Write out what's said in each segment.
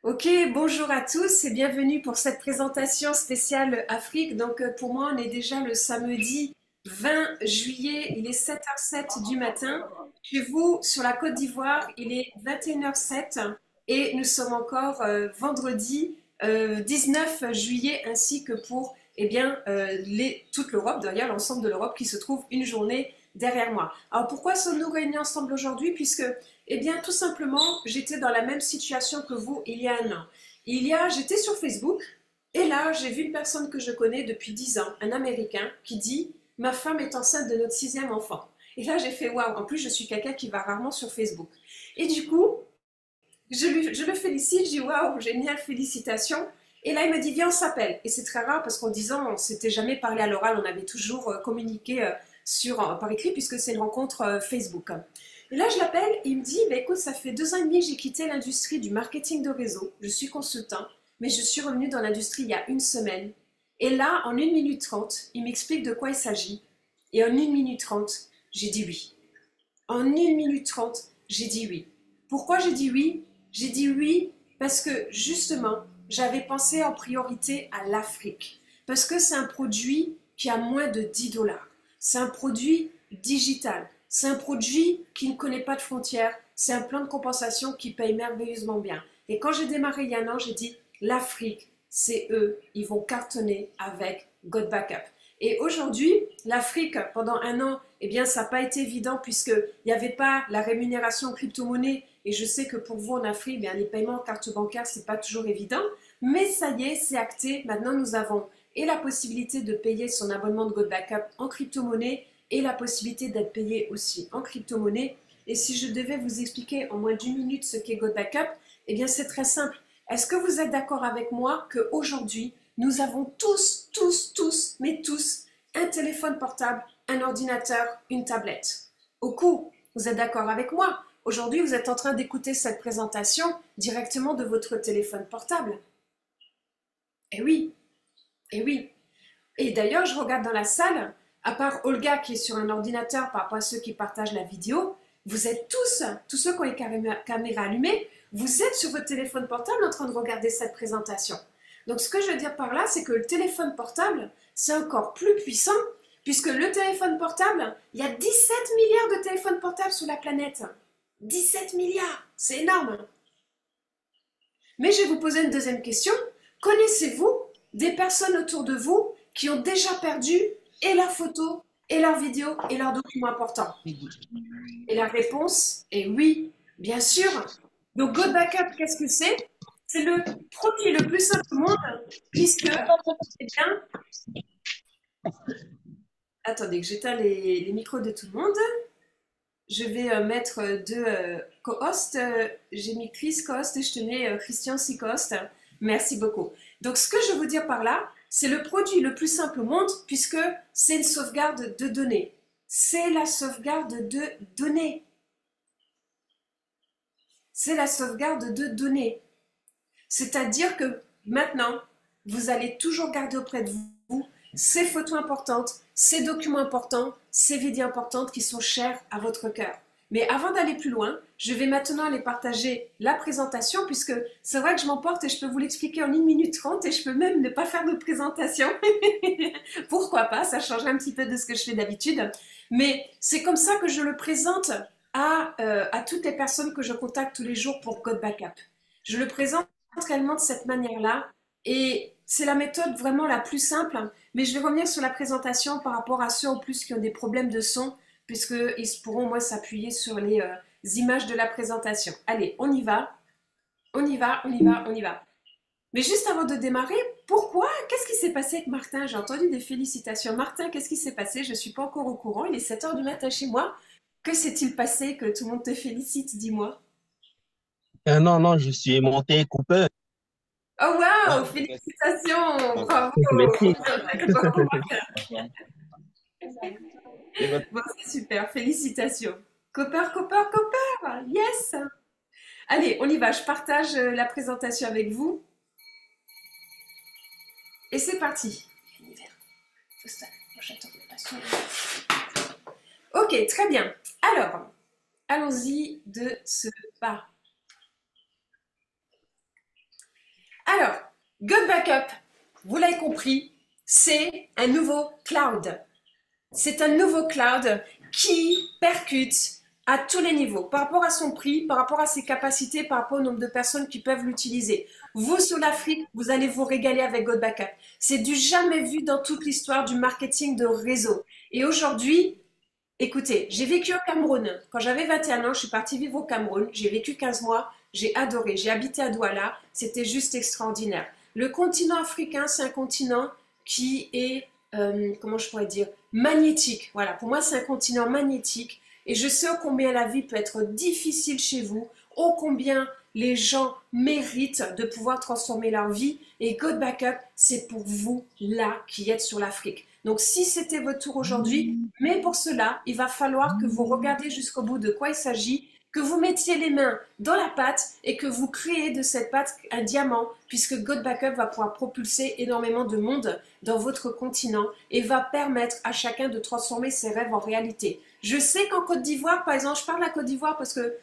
Ok, bonjour à tous et bienvenue pour cette présentation spéciale Afrique. Pour moi, on est déjà le samedi 20 juillet, il est 7h07 du matin. Chez vous, sur la Côte d'Ivoire, il est 21h07 et nous sommes encore vendredi 19 juillet ainsi que pour toute l'Europe, d'ailleurs l'ensemble de l'Europe qui se trouve une journée derrière moi. Alors pourquoi sommes-nous réunis ensemble aujourd'hui? Puisque eh bien, tout simplement, j'étais dans la même situation que vous il y a un an. J'étais sur Facebook et là, j'ai vu une personne que je connais depuis 10 ans, un Américain, qui dit: Ma femme est enceinte de notre sixième enfant. Et là, j'ai fait waouh. En plus, je suis quelqu'un qui va rarement sur Facebook. Et du coup, je le félicite, je dis waouh, génial, félicitations. Et là, il me dit: Viens, on s'appelle. Et c'est très rare parce qu'en 10 ans, on ne s'était jamais parlé à l'oral, on avait toujours communiqué par écrit puisque c'est une rencontre Facebook. Et là, je l'appelle et il me dit: bah, écoute, ça fait 2 ans et demi que j'ai quitté l'industrie du marketing de réseau. Je suis consultant, mais je suis revenu dans l'industrie il y a une semaine. Et là, en 1 minute 30, il m'explique de quoi il s'agit. Et en 1 minute 30, j'ai dit oui. En 1 minute 30, j'ai dit oui. Pourquoi j'ai dit oui? J'ai dit oui parce que justement, j'avais pensé en priorité à l'Afrique. Parce que c'est un produit qui a moins de 10 dollars. C'est un produit digital. C'est un produit qui ne connaît pas de frontières. C'est un plan de compensation qui paye merveilleusement bien. Et quand j'ai démarré il y a un an, j'ai dit: l'Afrique, c'est eux, ils vont cartonner avec God Backup. Et aujourd'hui, l'Afrique, pendant un an, eh bien, ça n'a pas été évident puisqu'il n'y avait pas la rémunération en crypto-monnaie. Et je sais que pour vous en Afrique, bien, les paiements en carte bancaire, ce n'est pas toujours évident. Mais ça y est, c'est acté. Maintenant, nous avons et la possibilité de payer son abonnement de God Backup en crypto-monnaie et la possibilité d'être payé aussi en crypto-monnaie. Et si je devais vous expliquer en moins d'1 minute ce qu'est God Backup, eh bien, c'est très simple. Est-ce que vous êtes d'accord avec moi qu'aujourd'hui, nous avons tous, mais tous, un téléphone portable, un ordinateur, une tablette? Au coup, vous êtes d'accord avec moi? Aujourd'hui, vous êtes en train d'écouter cette présentation directement de votre téléphone portable. Eh oui, eh oui. Et d'ailleurs, je regarde dans la salle, à part Olga qui est sur un ordinateur par rapport à ceux qui partagent la vidéo, vous êtes tous ceux qui ont les caméras allumées, vous êtes sur votre téléphone portable en train de regarder cette présentation. Donc ce que je veux dire par là, c'est que le téléphone portable, c'est encore plus puissant, puisque le téléphone portable, il y a 17 milliards de téléphones portables sur la planète. 17 milliards, c'est énorme. Mais je vais vous poser une deuxième question. Connaissez-vous des personnes autour de vous qui ont déjà perdu et leurs photos, et leurs vidéos, et leurs documents importants? Et la réponse est oui, bien sûr. Donc, Go Backup, qu'est-ce que c'est? C'est le produit le plus simple au monde, puisque, eh bien, attendez que j'éteins les micros de tout le monde. Je vais mettre deux co-hosts. J'ai mis Chris co-host et je te mets Christian si co-host. Merci beaucoup. Donc, ce que je veux vous dire par là, c'est le produit le plus simple au monde puisque c'est une sauvegarde de données. C'est la sauvegarde de données. C'est la sauvegarde de données. C'est-à-dire que maintenant, vous allez toujours garder auprès de vous ces photos importantes, ces documents importants, ces vidéos importantes qui sont chères à votre cœur. Mais avant d'aller plus loin, je vais maintenant aller partager la présentation puisque c'est vrai que je m'emporte et je peux vous l'expliquer en 1 minute 30 et je peux même ne pas faire de présentation. Pourquoi pas, ça changerait un petit peu de ce que je fais d'habitude. Mais c'est comme ça que je le présente à toutes les personnes que je contacte tous les jours pour God Backup. Je le présente réellement de cette manière-là et c'est la méthode vraiment la plus simple. Mais je vais revenir sur la présentation par rapport à ceux en plus qui ont des problèmes de son, puisqu'ils pourront moins s'appuyer sur les images de la présentation. Allez, on y va, on y va, on y va, on y va. Mais juste avant de démarrer, pourquoi? Qu'est-ce qui s'est passé avec Martin? J'ai entendu des félicitations. Martin, qu'est-ce qui s'est passé? Je ne suis pas encore au courant. Il est 7 heures du matin chez moi. Que s'est-il passé que tout le monde te félicite? Dis-moi. Non, non, je suis monté coupeur. Oh waouh! Félicitations! Bravo! Merci. Bravo, Et votre- bon, c'est super, félicitations. Copper! Yes! Allez, on y va, je partage la présentation avec vous. Et c'est parti. Ok, très bien. Alors, allons-y de ce pas. Alors, Good Backup, vous l'avez compris, c'est un nouveau cloud. C'est un nouveau cloud qui percute à tous les niveaux, par rapport à son prix, par rapport à ses capacités, par rapport au nombre de personnes qui peuvent l'utiliser. Vous, sur l'Afrique, vous allez vous régaler avec Good Backup. C'est du jamais vu dans toute l'histoire du marketing de réseau. Et aujourd'hui, écoutez, j'ai vécu au Cameroun. Quand j'avais 21 ans, je suis partie vivre au Cameroun. J'ai vécu 15 mois. J'ai adoré. J'ai habité à Douala. C'était juste extraordinaire. Le continent africain, c'est un continent qui est, comment je pourrais dire, magnétique. Voilà, pour moi, c'est un continent magnétique. Et je sais ô combien la vie peut être difficile chez vous, ô combien les gens méritent de pouvoir transformer leur vie. Et Good Backup, c'est pour vous là qui êtes sur l'Afrique. Donc si c'était votre tour aujourd'hui, mais pour cela, il va falloir que vous regardiez jusqu'au bout de quoi il s'agit, que vous mettiez les mains dans la pâte et que vous créez de cette pâte un diamant, puisque Good Backup va pouvoir propulser énormément de monde dans votre continent et va permettre à chacun de transformer ses rêves en réalité. Je sais qu'en Côte d'Ivoire, par exemple, je parle de la Côte d'Ivoire parce que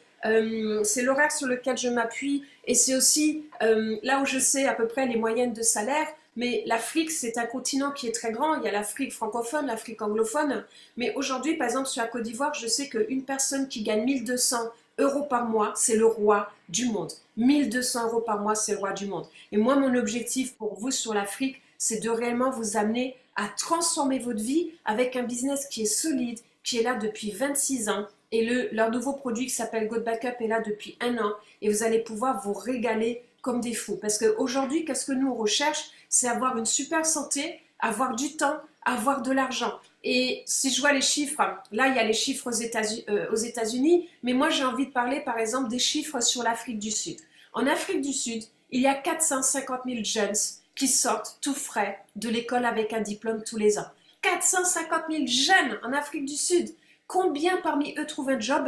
c'est l'horaire sur lequel je m'appuie et c'est aussi là où je sais à peu près les moyennes de salaire. Mais l'Afrique, c'est un continent qui est très grand. Il y a l'Afrique francophone, l'Afrique anglophone. Mais aujourd'hui, par exemple, sur la Côte d'Ivoire, je sais qu'une personne qui gagne 1 200 € par mois, c'est le roi du monde. 1 200 € par mois, c'est le roi du monde. Et moi, mon objectif pour vous sur l'Afrique, c'est de réellement vous amener à transformer votre vie avec un business qui est solide, qui est là depuis 26 ans. Et leur nouveau produit qui s'appelle Good Backup est là depuis 1 an. Et vous allez pouvoir vous régaler comme des fous. Parce qu'aujourd'hui, qu'est-ce que nous on recherche? C'est avoir une super santé, avoir du temps, avoir de l'argent. Et si je vois les chiffres, là il y a les chiffres aux États-Unis, mais moi j'ai envie de parler par exemple des chiffres sur l'Afrique du Sud. En Afrique du Sud, il y a 450 000 jeunes qui sortent tout frais de l'école avec un diplôme tous les ans. 450 000 jeunes en Afrique du Sud. Combien parmi eux trouvent un job?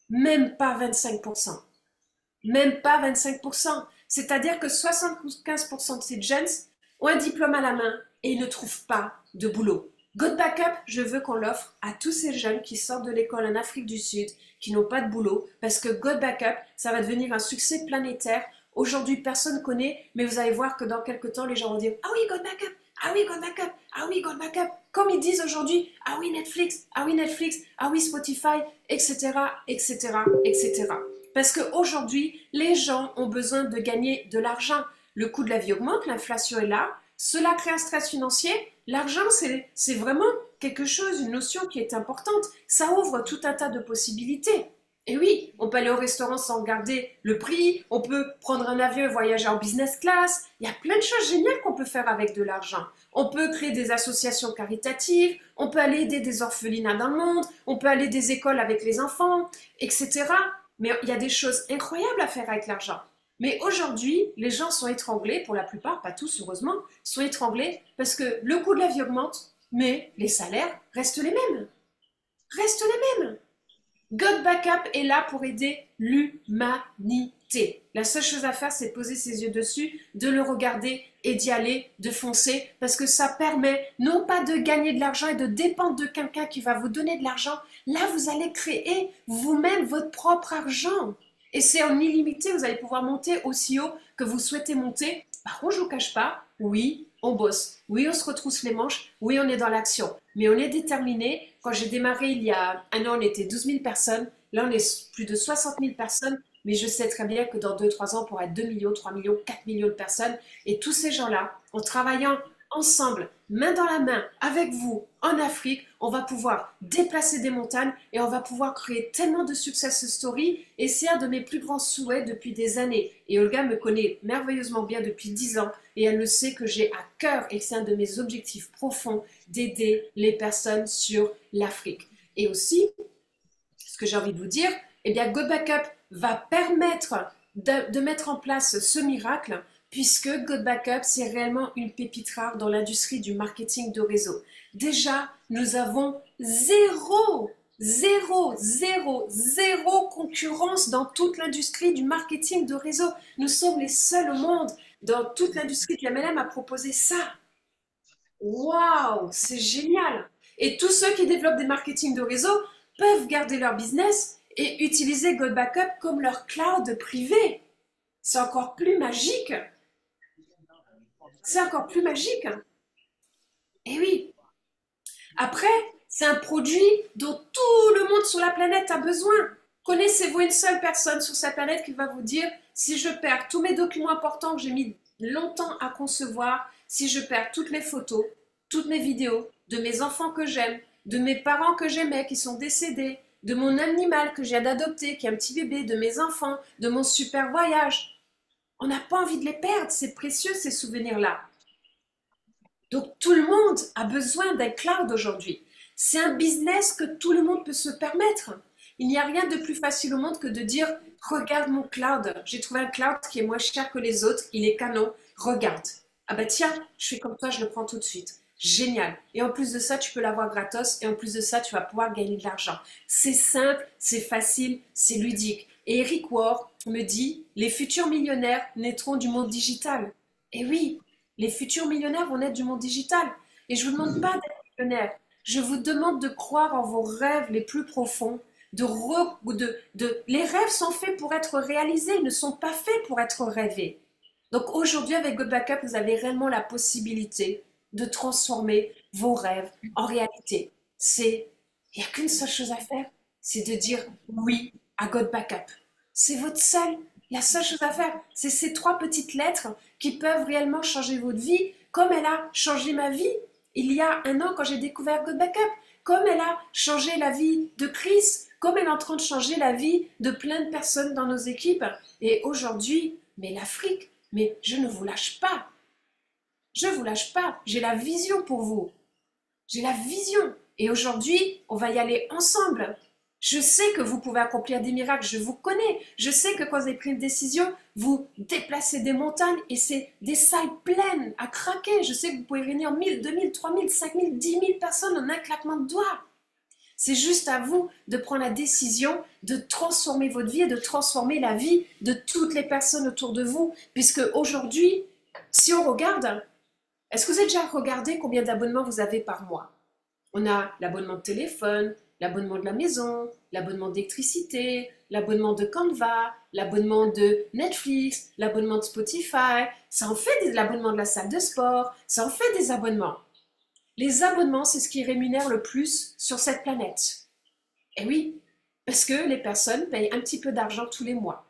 Même pas 25%. Même pas 25%. C'est-à-dire que 75% de ces jeunes ont un diplôme à la main et ils ne trouvent pas de boulot. Good Backup, je veux qu'on l'offre à tous ces jeunes qui sortent de l'école en Afrique du Sud, qui n'ont pas de boulot, parce que Good Backup, ça va devenir un succès planétaire. Aujourd'hui, personne ne connaît, mais vous allez voir que dans quelques temps, les gens vont dire « Ah oui, Good Backup, ah oui, Good Backup, ah oui, Good Backup ». Comme ils disent aujourd'hui « Ah oui, Netflix, ah oui, Netflix, ah oui, Spotify, etc., etc., etc. » Parce qu'aujourd'hui, les gens ont besoin de gagner de l'argent. Le coût de la vie augmente, l'inflation est là. Cela crée un stress financier. L'argent, c'est vraiment quelque chose, une notion qui est importante. Ça ouvre tout un tas de possibilités. Et oui, on peut aller au restaurant sans regarder le prix. On peut prendre un avion et voyager en business class. Il y a plein de choses géniales qu'on peut faire avec de l'argent. On peut créer des associations caritatives. On peut aller aider des orphelinats dans le monde. On peut aller des écoles avec les enfants, etc. Mais il y a des choses incroyables à faire avec l'argent. Mais aujourd'hui, les gens sont étranglés, pour la plupart, pas tous heureusement, sont étranglés parce que le coût de la vie augmente, mais les salaires restent les mêmes. Restent les mêmes. God Backup est là pour aider l'humanité. La seule chose à faire, c'est de poser ses yeux dessus, de le regarder et d'y aller, de foncer, parce que ça permet non pas de gagner de l'argent et de dépendre de quelqu'un qui va vous donner de l'argent. Là, vous allez créer vous-même votre propre argent. Et c'est en illimité, vous allez pouvoir monter aussi haut que vous souhaitez monter. Par contre, je ne vous cache pas, oui, on bosse. Oui, on se retrousse les manches. Oui, on est dans l'action. Mais on est déterminé. Quand j'ai démarré il y a 1 an, on était 12 000 personnes. Là, on est plus de 60 000 personnes. Mais je sais très bien que dans 2-3 ans, on pourra être 2 millions, 3 millions, 4 millions de personnes. Et tous ces gens-là, en travaillant ensemble, main dans la main, avec vous, en Afrique, on va pouvoir déplacer des montagnes et on va pouvoir créer tellement de success stories. Et c'est un de mes plus grands souhaits depuis des années. Et Olga me connaît merveilleusement bien depuis 10 ans et elle le sait que j'ai à cœur et que c'est un de mes objectifs profonds d'aider les personnes sur l'Afrique. Et aussi, ce que j'ai envie de vous dire, eh bien, Good Backup va permettre de mettre en place ce miracle puisque Good Backup, c'est réellement une pépite rare dans l'industrie du marketing de réseau. Déjà, nous avons zéro concurrence dans toute l'industrie du marketing de réseau. Nous sommes les seuls au monde dans toute l'industrie de l'MLM à proposer ça. Waouh, c'est génial! Et tous ceux qui développent des marketing de réseau peuvent garder leur business et utiliser Good Backup comme leur cloud privé. C'est encore plus magique. C'est encore plus magique. Et oui. Après, c'est un produit dont tout le monde sur la planète a besoin. Connaissez-vous une seule personne sur cette planète qui va vous dire, si je perds tous mes documents importants que j'ai mis longtemps à concevoir, si je perds toutes les photos, toutes mes vidéos, de mes enfants que j'aime, de mes parents que j'aimais qui sont décédés, de mon animal que j'ai d'adopter, qui est un petit bébé, de mes enfants, de mon super voyage. On n'a pas envie de les perdre, c'est précieux ces souvenirs-là. Donc tout le monde a besoin d'un cloud aujourd'hui. C'est un business que tout le monde peut se permettre. Il n'y a rien de plus facile au monde que de dire regarde mon cloud, j'ai trouvé un cloud qui est moins cher que les autres, il est canon, regarde. Ah bah tiens, je fais comme toi, je le prends tout de suite. Génial. Et en plus de ça, tu peux l'avoir gratos et en plus de ça, tu vas pouvoir gagner de l'argent. C'est simple, c'est facile, c'est ludique. Et Eric Ward me dit les futurs millionnaires naîtront du monde digital. Et oui, les futurs millionnaires vont naître du monde digital. Et je ne vous demande pas d'être millionnaire. Je vous demande de croire en vos rêves les plus profonds. Les rêves sont faits pour être réalisés, ils ne sont pas faits pour être rêvés. Donc aujourd'hui, avec Good Backup, vous avez réellement la possibilité de transformer vos rêves en réalité. Il n'y a qu'une seule chose à faire, c'est de dire oui à God Backup. C'est la seule chose à faire. C'est ces 3 petites lettres qui peuvent réellement changer votre vie, comme elle a changé ma vie il y a un an quand j'ai découvert God Backup, comme elle a changé la vie de Chris, comme elle est en train de changer la vie de plein de personnes dans nos équipes. Et aujourd'hui, mais l'Afrique, mais je ne vous lâche pas. Je ne vous lâche pas. J'ai la vision pour vous. J'ai la vision. Et aujourd'hui, on va y aller ensemble. Je sais que vous pouvez accomplir des miracles, je vous connais. Je sais que quand vous avez pris une décision, vous déplacez des montagnes et c'est des salles pleines à craquer. Je sais que vous pouvez réunir 1000, 2000, 3000, 5000, 10 000 personnes en un claquement de doigts. C'est juste à vous de prendre la décision de transformer votre vie et de transformer la vie de toutes les personnes autour de vous. Puisque aujourd'hui, si on regarde, est-ce que vous avez déjà regardé combien d'abonnements vous avez par mois? On a l'abonnement de téléphone, l'abonnement de la maison, l'abonnement d'électricité, l'abonnement de Canva, l'abonnement de Netflix, l'abonnement de Spotify. Ça en fait l'abonnement de la salle de sport, ça en fait des abonnements. Les abonnements, c'est ce qui rémunère le plus sur cette planète. Et oui, parce que les personnes payent un petit peu d'argent tous les mois.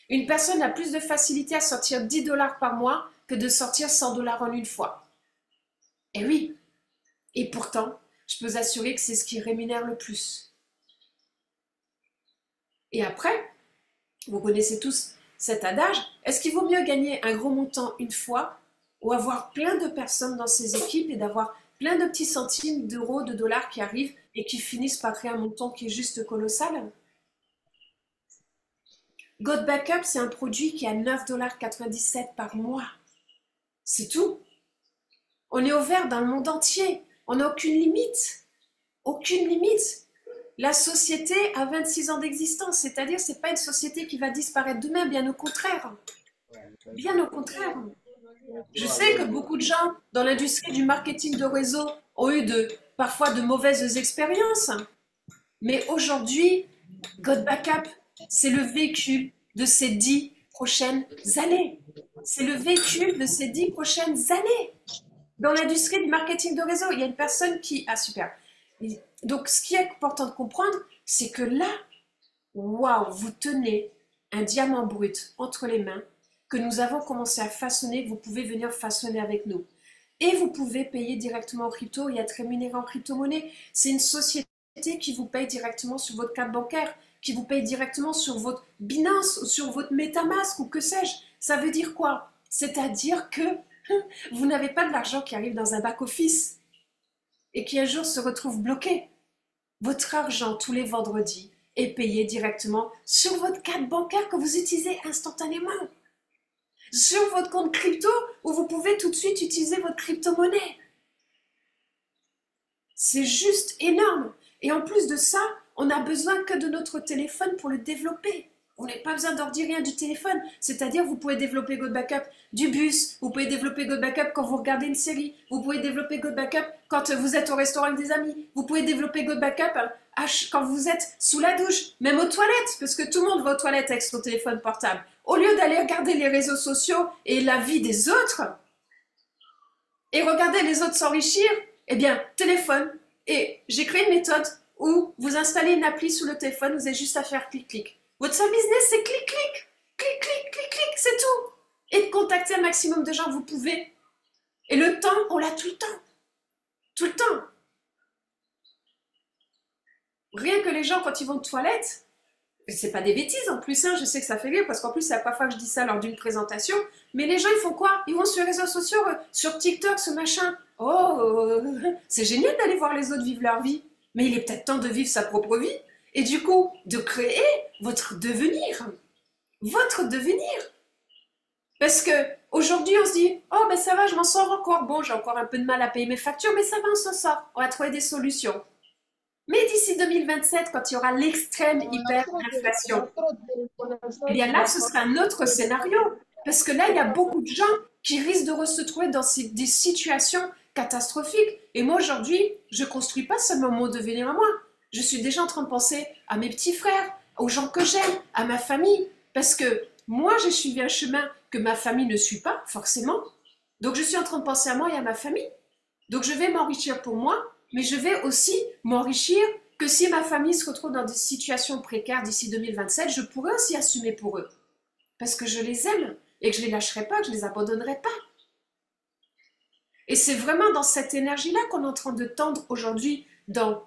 Une personne a plus de facilité à sortir 10 dollars par mois que de sortir 100 dollars en une fois. Et oui, et pourtant, je peux vous assurer que c'est ce qui rémunère le plus. Et après, vous connaissez tous cet adage, est-ce qu'il vaut mieux gagner un gros montant une fois ou avoir plein de personnes dans ses équipes et d'avoir plein de petits centimes d'euros, de dollars qui arrivent et qui finissent par créer un montant qui est juste colossal? God Backup, c'est un produit qui est à 9,97 $ par mois. C'est tout. On est ouvert dans le monde entier. On n'a aucune limite. Aucune limite. La société a 26 ans d'existence, c'est-à-dire c'est pas une société qui va disparaître demain, bien au contraire. Bien au contraire. Je sais que beaucoup de gens dans l'industrie du marketing de réseau ont eu parfois de mauvaises expériences. Mais aujourd'hui, God Backup, c'est le véhicule de ces 10 prochaines années. C'est le véhicule de ces 10 prochaines années. Dans l'industrie du marketing de réseau, il y a une personne qui... Ah, super. Donc, ce qui est important de comprendre, c'est que là, waouh, vous tenez un diamant brut entre les mains que nous avons commencé à façonner, que vous pouvez venir façonner avec nous. Et vous pouvez payer directement en crypto et être rémunéré en crypto-monnaie. C'est une société qui vous paye directement sur votre carte bancaire, qui vous paye directement sur votre Binance ou sur votre MetaMask ou que sais-je. Ça veut dire quoi? C'est-à-dire que vous n'avez pas de l'argent qui arrive dans un back-office et qui un jour se retrouve bloqué. Votre argent tous les vendredis est payé directement sur votre carte bancaire que vous utilisez instantanément. Sur votre compte crypto où vous pouvez tout de suite utiliser votre crypto-monnaie. C'est juste énorme. Et en plus de ça, on n'a besoin que de notre téléphone pour le développer. Vous n'avez pas besoin d'ordi rien du téléphone. C'est-à-dire, vous pouvez développer God Backup du bus. Vous pouvez développer God Backup quand vous regardez une série. Vous pouvez développer God Backup quand vous êtes au restaurant avec des amis. Vous pouvez développer God Backup quand vous êtes sous la douche, même aux toilettes, parce que tout le monde va aux toilettes avec son téléphone portable. au lieu d'aller regarder les réseaux sociaux et la vie des autres, et regarder les autres s'enrichir, eh bien, téléphone. Et j'ai créé une méthode où vous installez une appli sur le téléphone, vous avez juste à faire clic-clic. Votre seul business, c'est clic-clic, clic-clic, clic-clic, c'est tout. Et de contacter un maximum de gens que vous pouvez. Et le temps, on l'a tout le temps. Tout le temps. Rien que les gens, quand ils vont aux toilettes, c'est pas des bêtises en plus, hein, je sais que ça fait rire, parce qu'en plus, c'est la première fois que je dis ça lors d'une présentation, mais les gens, ils font quoi? Ils vont sur les réseaux sociaux, sur TikTok, ce machin. Oh, c'est génial d'aller voir les autres vivre leur vie, mais il est peut-être temps de vivre sa propre vie, et du coup, de créer votre devenir. Votre devenir. Parce que aujourd'hui, on se dit, oh ben ça va, je m'en sors encore. Bon, j'ai encore un peu de mal à payer mes factures, mais ça va, on s'en sort. On va trouver des solutions. Mais d'ici 2027, quand il y aura l'extrême hyperinflation, eh bien là, ce sera un autre scénario. Parce que là, il y a beaucoup de gens qui risquent de se trouver dans des situations catastrophiques. Et moi, aujourd'hui, je ne construis pas seulement mon devenir à moi. Je suis déjà en train de penser à mes petits frères, aux gens que j'aime, à ma famille. Parce que moi, j'ai suivi un chemin que ma famille ne suit pas, forcément. Donc, je suis en train de penser à moi et à ma famille. Donc, je vais m'enrichir pour moi, mais je vais aussi m'enrichir que si ma famille se retrouve dans des situations précaires d'ici 2027, je pourrai aussi assumer pour eux. Parce que je les aime et que je ne les lâcherai pas, que je ne les abandonnerai pas. Et c'est vraiment dans cette énergie-là qu'on est en train de tendre aujourd'hui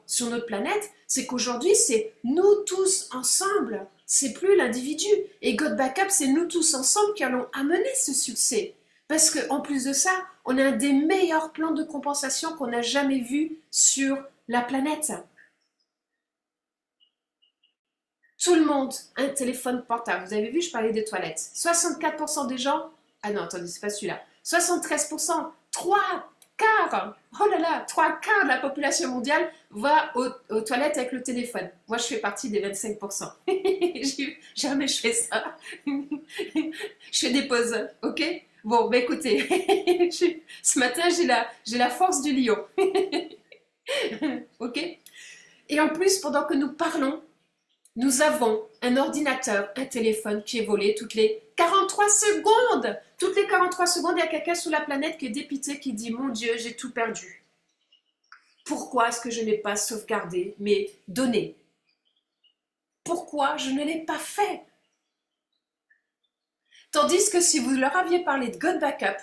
sur notre planète, c'est qu'aujourd'hui, c'est nous tous ensemble. C'est plus l'individu. Et God Backup, c'est nous tous ensemble qui allons amener ce succès. Parce qu'en plus de ça, on a un des meilleurs plans de compensation qu'on n'a jamais vu sur la planète. Tout le monde a un téléphone portable. Vous avez vu, je parlais des toilettes. 64% des gens... Ah non, attendez, c'est pas celui-là. 73%, 3/4, oh là là, 3/4 de la population mondiale va aux toilettes avec le téléphone. Moi, je fais partie des 25%. Jamais je fais ça. Je fais des pauses, ok? Bon, bah écoutez, ce matin, j'ai la force du lion. Ok? Et en plus, pendant que nous parlons, nous avons un ordinateur, un téléphone qui est volé toutes les 43 secondes. Toutes les 43 secondes, il y a quelqu'un sur la planète qui est dépité, qui dit « Mon Dieu, j'ai tout perdu. Pourquoi est-ce que je n'ai pas sauvegardé mes données? Pourquoi je ne l'ai pas fait ?» Tandis que si vous leur aviez parlé de God Backup,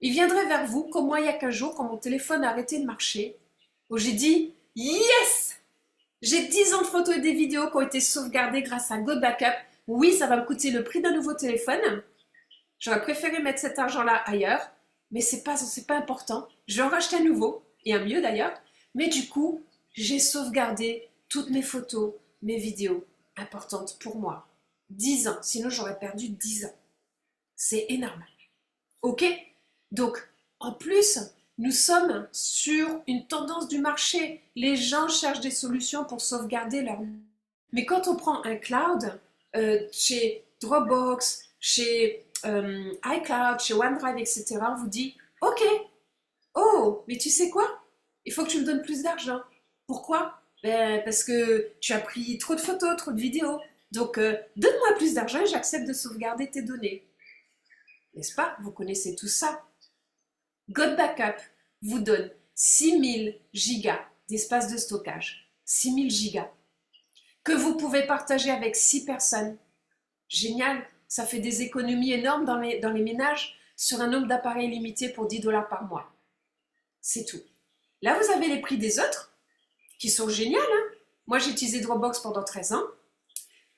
ils viendraient vers vous, comme moi il y a 15 jours, quand mon téléphone a arrêté de marcher, où j'ai dit « Yes !» J'ai 10 ans de photos et des vidéos qui ont été sauvegardées grâce à God Backup. Oui, ça va me coûter le prix d'un nouveau téléphone. J'aurais préféré mettre cet argent-là ailleurs, mais c'est pas important. Je vais en racheter un nouveau, et un mieux d'ailleurs. Mais du coup, j'ai sauvegardé toutes mes photos, mes vidéos importantes pour moi. 10 ans, sinon j'aurais perdu 10 ans. C'est énorme. Ok? Donc, en plus, nous sommes sur une tendance du marché. Les gens cherchent des solutions pour sauvegarder leur... Mais quand on prend un cloud, chez Dropbox, chez iCloud, chez OneDrive, etc., on vous dit « Ok, oh, mais tu sais quoi? Il faut que tu me donnes plus d'argent. Pourquoi? Ben, parce que tu as pris trop de photos, trop de vidéos. Donc, donne-moi plus d'argent et j'accepte de sauvegarder tes données. » N'est-ce pas? Vous connaissez tout ça. God Backup vous donne 6000 gigas d'espace de stockage. 6000 gigas. Que vous pouvez partager avec 6 personnes. Génial, ça fait des économies énormes dans les ménages sur un nombre d'appareils limité pour 10 $ par mois. C'est tout. Là, vous avez les prix des autres, qui sont géniaux. Hein. Moi, j'ai utilisé Dropbox pendant 13 ans.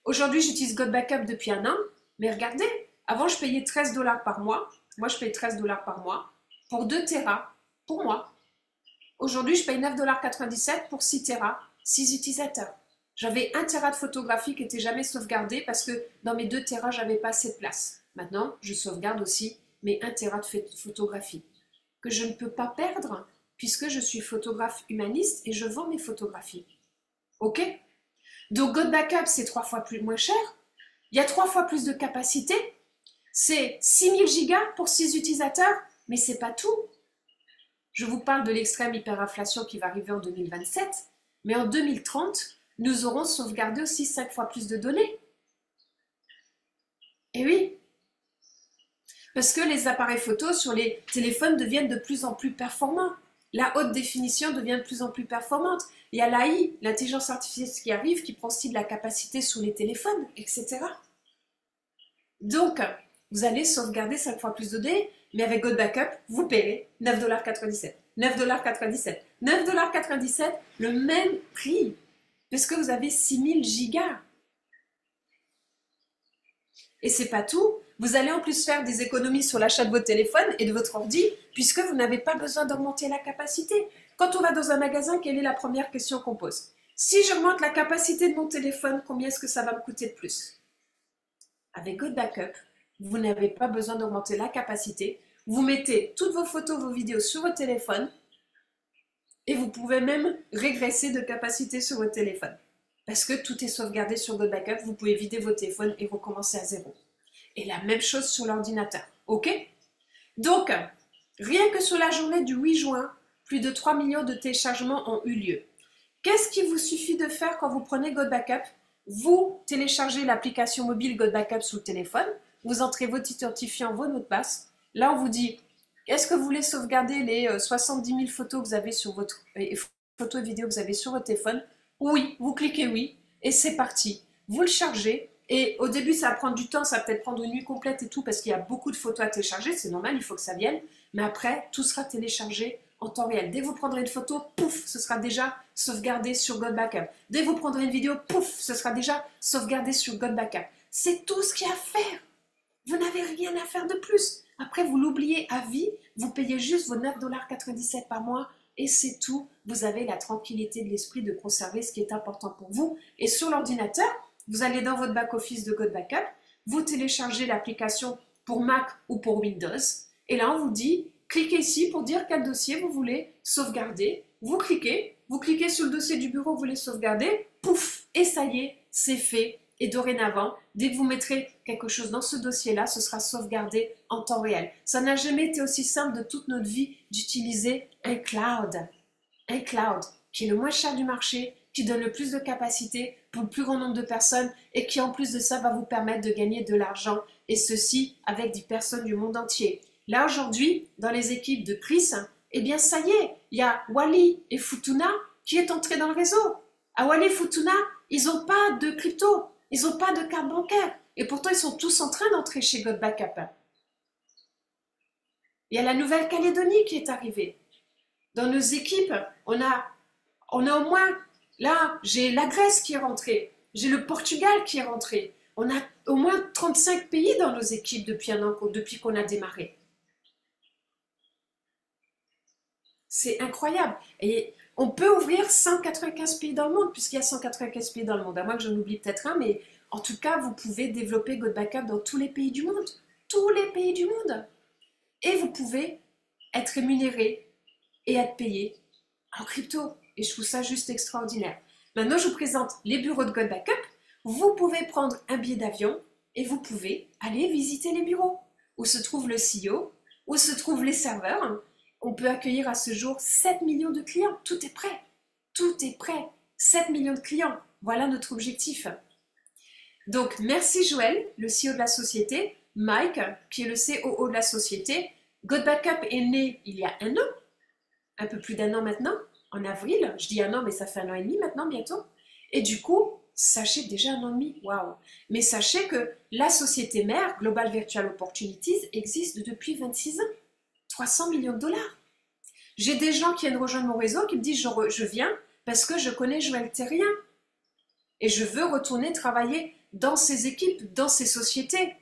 Aujourd'hui, j'utilise God Backup depuis 1 an. Mais regardez, avant, je payais 13 $ par mois. Moi, je paye 13 $ par mois pour 2 Tera pour moi. Aujourd'hui, je paye 9,97 $ pour 6 Tera, 6 utilisateurs. J'avais 1 Tera de photographie qui n'était jamais sauvegardé parce que dans mes 2 Tera, j'avais pas assez de place. Maintenant, je sauvegarde aussi mes 1 Tera de photographie que je ne peux pas perdre puisque je suis photographe humaniste et je vends mes photographies. Ok? Donc, God Backup, c'est 3 fois moins cher. Il y a 3 fois plus de capacité. C'est 6000 gigas pour 6 utilisateurs, mais c'est pas tout. Je vous parle de l'extrême hyperinflation qui va arriver en 2027, mais en 2030, nous aurons sauvegardé aussi 5 fois plus de données. Et oui, parce que les appareils photo sur les téléphones deviennent de plus en plus performants. La haute définition devient de plus en plus performante. Il y a l'AI, l'intelligence artificielle qui arrive, qui prend aussi de la capacité sur les téléphones, etc. Donc, vous allez sauvegarder 5 fois plus de données, mais avec Go Backup, vous paierez 9,97 $. 9,97 $. 9,97 $, le même prix, parce que vous avez 6000 gigas. Et c'est pas tout, vous allez en plus faire des économies sur l'achat de votre téléphone et de votre ordi, puisque vous n'avez pas besoin d'augmenter la capacité. Quand on va dans un magasin, quelle est la première question qu'on pose? Si j'augmente la capacité de mon téléphone, combien est-ce que ça va me coûter de plus? Avec Go Backup, vous n'avez pas besoin d'augmenter la capacité. Vous mettez toutes vos photos, vos vidéos sur votre téléphone et vous pouvez même régresser de capacité sur votre téléphone. Parce que tout est sauvegardé sur Go Backup, vous pouvez vider votre téléphone et recommencer à zéro. Et la même chose sur l'ordinateur, ok? Donc, rien que sur la journée du 8 juin, plus de 3 millions de téléchargements ont eu lieu. Qu'est-ce qu'il vous suffit de faire quand vous prenez Go Backup? Vous téléchargez l'application mobile Go Backup sur le téléphone, vous entrez votre identifiant, vos mots de passe. Là, on vous dit, est-ce que vous voulez sauvegarder les 70 000 photos que vous avez sur photos et vidéos que vous avez sur votre téléphone? Oui, vous cliquez oui, et c'est parti. Vous le chargez, et au début, ça va prendre du temps, ça va peut-être prendre une nuit complète et tout, parce qu'il y a beaucoup de photos à télécharger, c'est normal, il faut que ça vienne. Mais après, tout sera téléchargé en temps réel. Dès que vous prendrez une photo, pouf, ce sera déjà sauvegardé sur Go Backup. Dès que vous prendrez une vidéo, pouf, ce sera déjà sauvegardé sur Go Backup. C'est tout ce qu'il y a à faire. Vous n'avez rien à faire de plus. Après, vous l'oubliez à vie, vous payez juste vos 9,97 $ par mois et c'est tout. Vous avez la tranquillité de l'esprit de conserver ce qui est important pour vous. Et sur l'ordinateur, vous allez dans votre back-office de Go Backup, vous téléchargez l'application pour Mac ou pour Windows et là, on vous dit, cliquez ici pour dire quel dossier vous voulez sauvegarder. Vous cliquez sur le dossier du bureau que vous voulez sauvegarder, pouf, et ça y est, c'est fait. Et dorénavant, dès que vous mettrez quelque chose dans ce dossier-là, ce sera sauvegardé en temps réel. Ça n'a jamais été aussi simple de toute notre vie d'utiliser un cloud. Un cloud qui est le moins cher du marché, qui donne le plus de capacité pour le plus grand nombre de personnes et qui en plus de ça va vous permettre de gagner de l'argent et ceci avec des personnes du monde entier. Là aujourd'hui, dans les équipes de Chris, eh bien ça y est, il y a Wally et Futuna qui est entré dans le réseau. À Wally et Futuna, ils n'ont pas de crypto. Ils n'ont pas de carte bancaire. Et pourtant, ils sont tous en train d'entrer chez Go Backup. Il y a la Nouvelle-Calédonie qui est arrivée. Dans nos équipes, on a au moins, là, j'ai la Grèce qui est rentrée. J'ai le Portugal qui est rentré. On a au moins 35 pays dans nos équipes depuis qu'on a démarré. C'est incroyable. Et on peut ouvrir 195 pays dans le monde, puisqu'il y a 195 pays dans le monde. À moins que j'en oublie peut-être un, mais en tout cas, vous pouvez développer Go Backup dans tous les pays du monde. Tous les pays du monde. Et vous pouvez être rémunéré et être payé en crypto. Et je trouve ça juste extraordinaire. Maintenant, je vous présente les bureaux de Go Backup. Vous pouvez prendre un billet d'avion et vous pouvez aller visiter les bureaux. Où se trouve le CEO, où se trouvent les serveurs. On peut accueillir à ce jour 7 millions de clients. Tout est prêt. Tout est prêt. 7 millions de clients. Voilà notre objectif. Donc, merci Joël, le CEO de la société. Mike, qui est le COO de la société. Go Backup est né il y a un an. Un peu plus d'un an maintenant. En avril. Je dis un an, mais ça fait un an et demi maintenant, bientôt. Et du coup, sachez déjà un an et demi. Waouh. Mais sachez que la société mère, Global Virtual Opportunities, existe depuis 26 ans. 300 millions de dollars. J'ai des gens qui viennent rejoindre mon réseau qui me disent je viens parce que je connais Joël Terrien et je veux retourner travailler dans ces équipes, dans ces sociétés.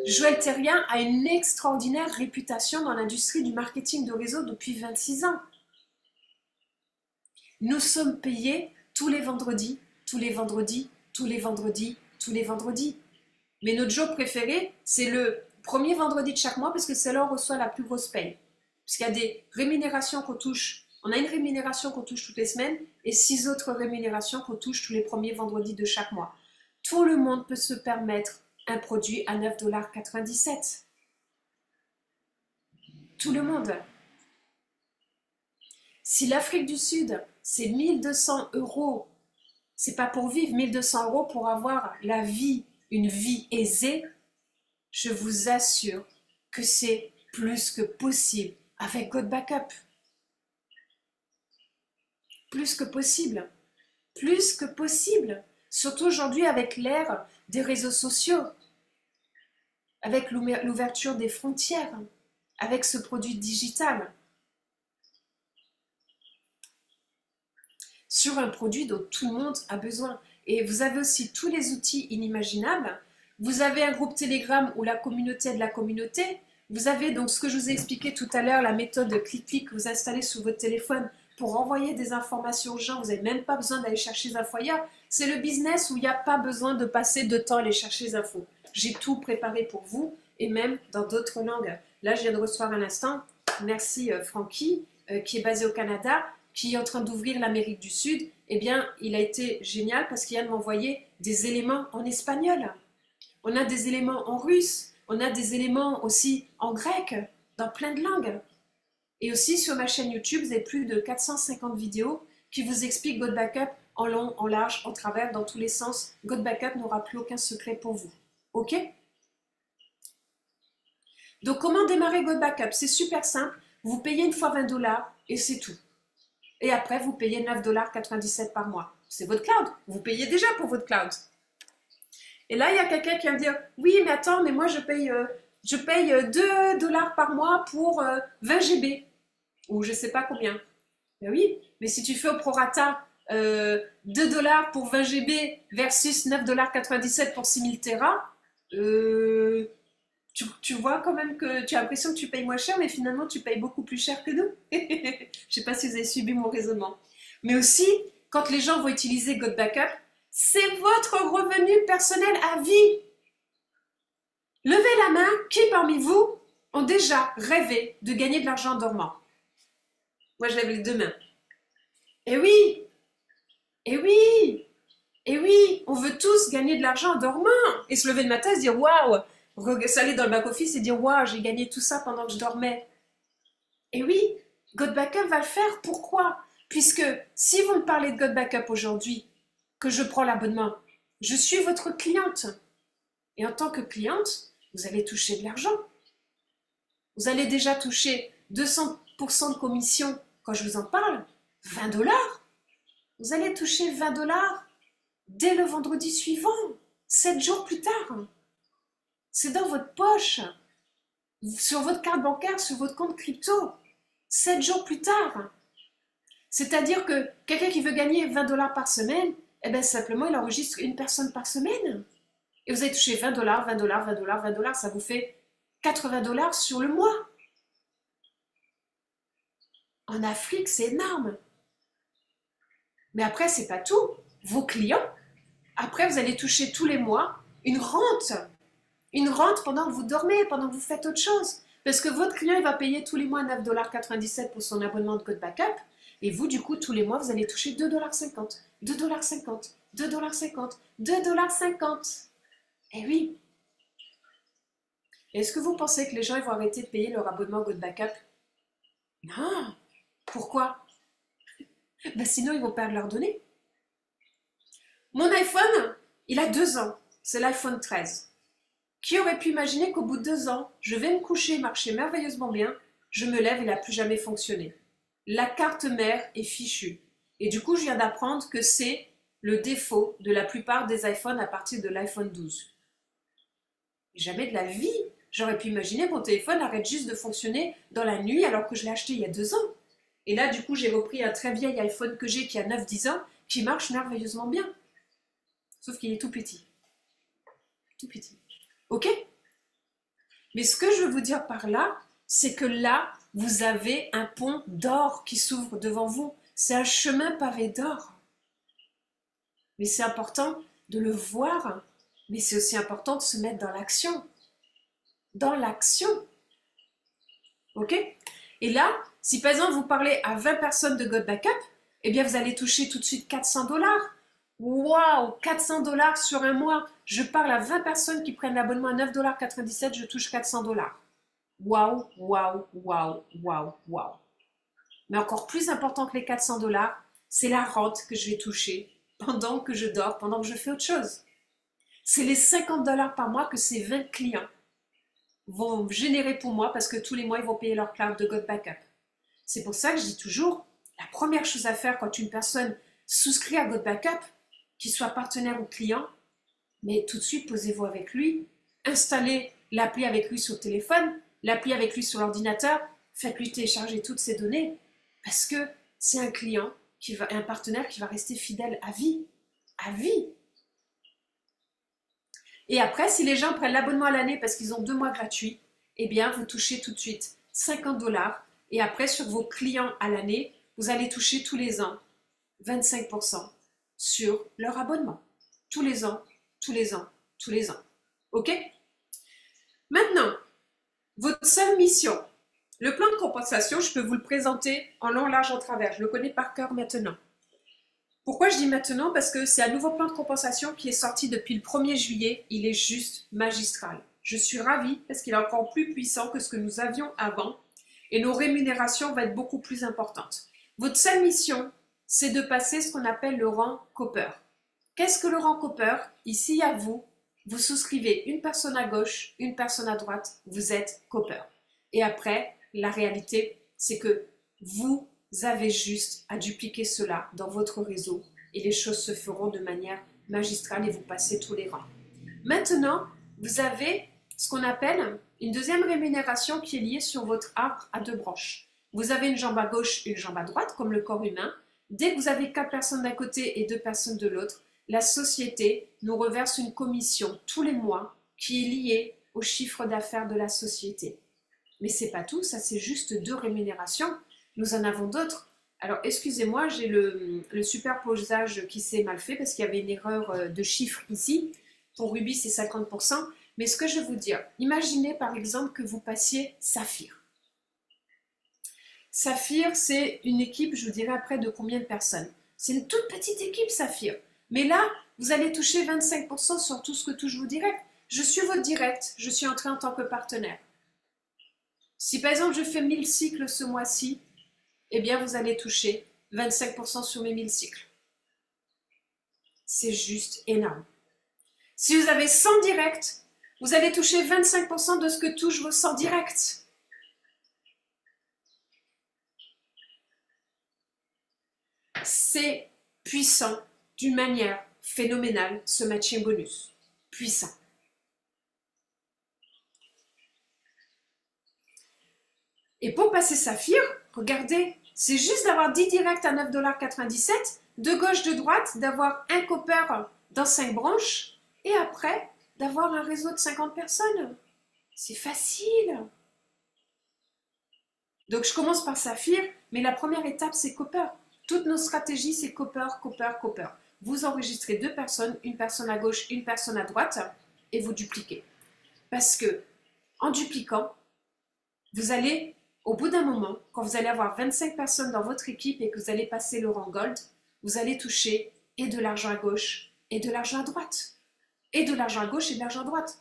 Joël Terrien a une extraordinaire réputation dans l'industrie du marketing de réseau depuis 26 ans. Nous sommes payés tous les vendredis, tous les vendredis, tous les vendredis, tous les vendredis. Mais notre job préféré, c'est le premier vendredi de chaque mois parce que c'est là où on reçoit la plus grosse paye. Parce qu'il y a des rémunérations qu'on touche. On a une rémunération qu'on touche toutes les semaines et 6 autres rémunérations qu'on touche tous les premiers vendredis de chaque mois. Tout le monde peut se permettre un produit à 9,97 $. Tout le monde. Si l'Afrique du Sud, c'est 1 200 €, c'est pas pour vivre, 1 200 € pour avoir la vie, une vie aisée, je vous assure que c'est plus que possible avec God Backup. Plus que possible. Plus que possible. Surtout aujourd'hui avec l'ère des réseaux sociaux, avec l'ouverture des frontières, avec ce produit digital. Sur un produit dont tout le monde a besoin. Et vous avez aussi tous les outils inimaginables. Vous avez un groupe Telegram où la communauté est de la communauté. Vous avez donc ce que je vous ai expliqué tout à l'heure, la méthode clic-clic que vous installez sur votre téléphone pour envoyer des informations aux gens. Vous n'avez même pas besoin d'aller chercher les infos ailleurs. C'est le business où il n'y a pas besoin de passer de temps à aller chercher les infos. J'ai tout préparé pour vous et même dans d'autres langues. Là, je viens de recevoir un instant. Merci Francky, qui est basé au Canada, qui est en train d'ouvrir l'Amérique du Sud. Eh bien, il a été génial parce qu'il vient de m'envoyer des éléments en espagnol. On a des éléments en russe. On a des éléments aussi en grec, dans plein de langues. Et aussi sur ma chaîne YouTube, vous avez plus de 450 vidéos qui vous expliquent God Backup en long, en large, en travers, dans tous les sens. God Backup n'aura plus aucun secret pour vous. Ok? Donc comment démarrer God Backup? C'est super simple. Vous payez une fois 20 $ et c'est tout. Et après, vous payez 9,97 $ par mois. C'est votre cloud. Vous payez déjà pour votre cloud. Et là, il y a quelqu'un qui va me dire, oui, mais attends, mais moi, je paye 2 $ par mois pour 20 GB. Ou je ne sais pas combien. Ben oui, mais si tu fais au prorata 2 $ pour 20 GB versus 9,97 $ pour 6000 Tera, tu vois quand même que tu as l'impression que tu payes moins cher, mais finalement, tu payes beaucoup plus cher que nous. Je ne sais pas si vous avez suivi mon raisonnement. Mais aussi, quand les gens vont utiliser God Backup, c'est votre revenu personnel à vie. Levez la main, qui parmi vous ont déjà rêvé de gagner de l'argent en dormant? Moi, je lève les deux mains. Eh oui, eh oui, eh oui, on veut tous gagner de l'argent en dormant. Et se lever le matin et se dire, waouh, aller dans le back-office et dire, waouh, j'ai gagné tout ça pendant que je dormais. Eh oui, God Backup va le faire. Pourquoi? Puisque si vous me parlez de God Backup aujourd'hui, que je prends l'abonnement, je suis votre cliente. Et en tant que cliente, vous allez toucher de l'argent. Vous allez déjà toucher 200% de commission quand je vous en parle, 20 $. Vous allez toucher 20 $ dès le vendredi suivant, 7 jours plus tard. C'est dans votre poche, sur votre carte bancaire, sur votre compte crypto, 7 jours plus tard. C'est-à-dire que quelqu'un qui veut gagner 20 $ par semaine, eh bien simplement il enregistre une personne par semaine. Et vous allez toucher 20 $, 20 $, 20 $, 20 $, ça vous fait 80 $ sur le mois. En Afrique, c'est énorme. Mais après, c'est pas tout. Vos clients, après, vous allez toucher tous les mois une rente. Une rente pendant que vous dormez, pendant que vous faites autre chose. Parce que votre client, il va payer tous les mois 9,97 $ pour son abonnement de God Backup. Et vous, du coup, tous les mois, vous allez toucher 2,50 $, 2,50 $, 2,50 $, 2,50 $. Eh oui. Est-ce que vous pensez que les gens ils vont arrêter de payer leur abonnement God Backup? Non. Pourquoi? Ben sinon, ils vont perdre leurs données. Mon iPhone, il a 2 ans. C'est l'iPhone 13. Qui aurait pu imaginer qu'au bout de 2 ans, je vais me coucher, marcher merveilleusement bien, je me lève, il n'a plus jamais fonctionné. La carte mère est fichue. Et du coup, je viens d'apprendre que c'est le défaut de la plupart des iPhones à partir de l'iPhone 12. Jamais de la vie, j'aurais pu imaginer que mon téléphone arrête juste de fonctionner dans la nuit alors que je l'ai acheté il y a 2 ans. Et là, du coup, j'ai repris un très vieil iPhone que j'ai qui a 9-10 ans, qui marche merveilleusement bien. Sauf qu'il est tout petit. Tout petit. Ok? Mais ce que je veux vous dire par là, c'est que là, vous avez un pont d'or qui s'ouvre devant vous. C'est un chemin pavé d'or. Mais c'est important de le voir, mais c'est aussi important de se mettre dans l'action. Dans l'action. Ok? Et là, si par exemple vous parlez à 20 personnes de God Backup, eh bien vous allez toucher tout de suite 400 $. Waouh, 400 $ sur un mois. Je parle à 20 personnes qui prennent l'abonnement à 9,97 $, je touche 400 $. Waouh, waouh, waouh, waouh, waouh. Mais encore plus important que les 400 $, c'est la rente que je vais toucher pendant que je dors, pendant que je fais autre chose. C'est les 50 $ par mois que ces 20 clients vont générer pour moi parce que tous les mois, ils vont payer leur cloud de God Backup. C'est pour ça que je dis toujours, la première chose à faire quand une personne souscrit à God Backup, qu'il soit partenaire ou client, mais tout de suite, posez-vous avec lui, installez l'appli avec lui sur le téléphone, l'appli avec lui sur l'ordinateur, faites-lui télécharger toutes ces données, parce que c'est un client, un partenaire qui va rester fidèle à vie. À vie. Et après, si les gens prennent l'abonnement à l'année parce qu'ils ont 2 mois gratuits, eh bien, vous touchez tout de suite 50 $. Et après, sur vos clients à l'année, vous allez toucher tous les ans 25% sur leur abonnement. Tous les ans, tous les ans, tous les ans. OK? Maintenant, votre seule mission. Le plan de compensation, je peux vous le présenter en long, large, en travers. Je le connais par cœur maintenant. Pourquoi je dis maintenant? Parce que c'est un nouveau plan de compensation qui est sorti depuis le 1er juillet. Il est juste magistral. Je suis ravie parce qu'il est encore plus puissant que ce que nous avions avant et nos rémunérations vont être beaucoup plus importantes. Votre seule mission, c'est de passer ce qu'on appelle le rang Copper. Qu'est-ce que le rang Copper? Ici, à vous, vous souscrivez une personne à gauche, une personne à droite, vous êtes Copper. Et après, la réalité, c'est que vous avez juste à dupliquer cela dans votre réseau et les choses se feront de manière magistrale et vous passez tous les rangs. Maintenant, vous avez ce qu'on appelle une deuxième rémunération qui est liée sur votre arbre à 2 branches. Vous avez une jambe à gauche, une jambe à droite, comme le corps humain. Dès que vous avez 4 personnes d'un côté et 2 personnes de l'autre, la société nous reverse une commission tous les mois qui est liée au chiffre d'affaires de la société. Mais c'est pas tout, ça c'est juste 2 rémunérations. Nous en avons d'autres. Alors excusez-moi, j'ai le superposage qui s'est mal fait parce qu'il y avait une erreur de chiffre ici. Pour Ruby c'est 50%. Mais ce que je veux vous dire, imaginez par exemple que vous passiez Saphir. Saphir, c'est une équipe, je vous dirai après, de combien de personnes? C'est une toute petite équipe, Saphir. Mais là, vous allez toucher 25% sur tout ce que touche vos directs. Je suis votre direct, je suis entrée en tant que partenaire. Si par exemple je fais 1000 cycles ce mois-ci, eh bien vous allez toucher 25% sur mes 1000 cycles. C'est juste énorme. Si vous avez 100 directs, vous allez toucher 25% de ce que touchent vos 100 directs. C'est puissant d'une manière phénoménale, ce matching bonus. Puissant. Et pour passer Saphir, regardez, c'est juste d'avoir 10 directs à 9,97 $, de gauche, de droite, d'avoir un copper dans 5 branches, et après, d'avoir un réseau de 50 personnes. C'est facile. Donc je commence par Saphir, mais la première étape, c'est copper. Toutes nos stratégies, c'est copper, copper, copper. Vous enregistrez 2 personnes, une personne à gauche, une personne à droite, et vous dupliquez. Parce que, en dupliquant, vous allez, au bout d'un moment, quand vous allez avoir 25 personnes dans votre équipe et que vous allez passer le rang Gold, vous allez toucher et de l'argent à gauche et de l'argent à droite. Et de l'argent à gauche et de l'argent à droite.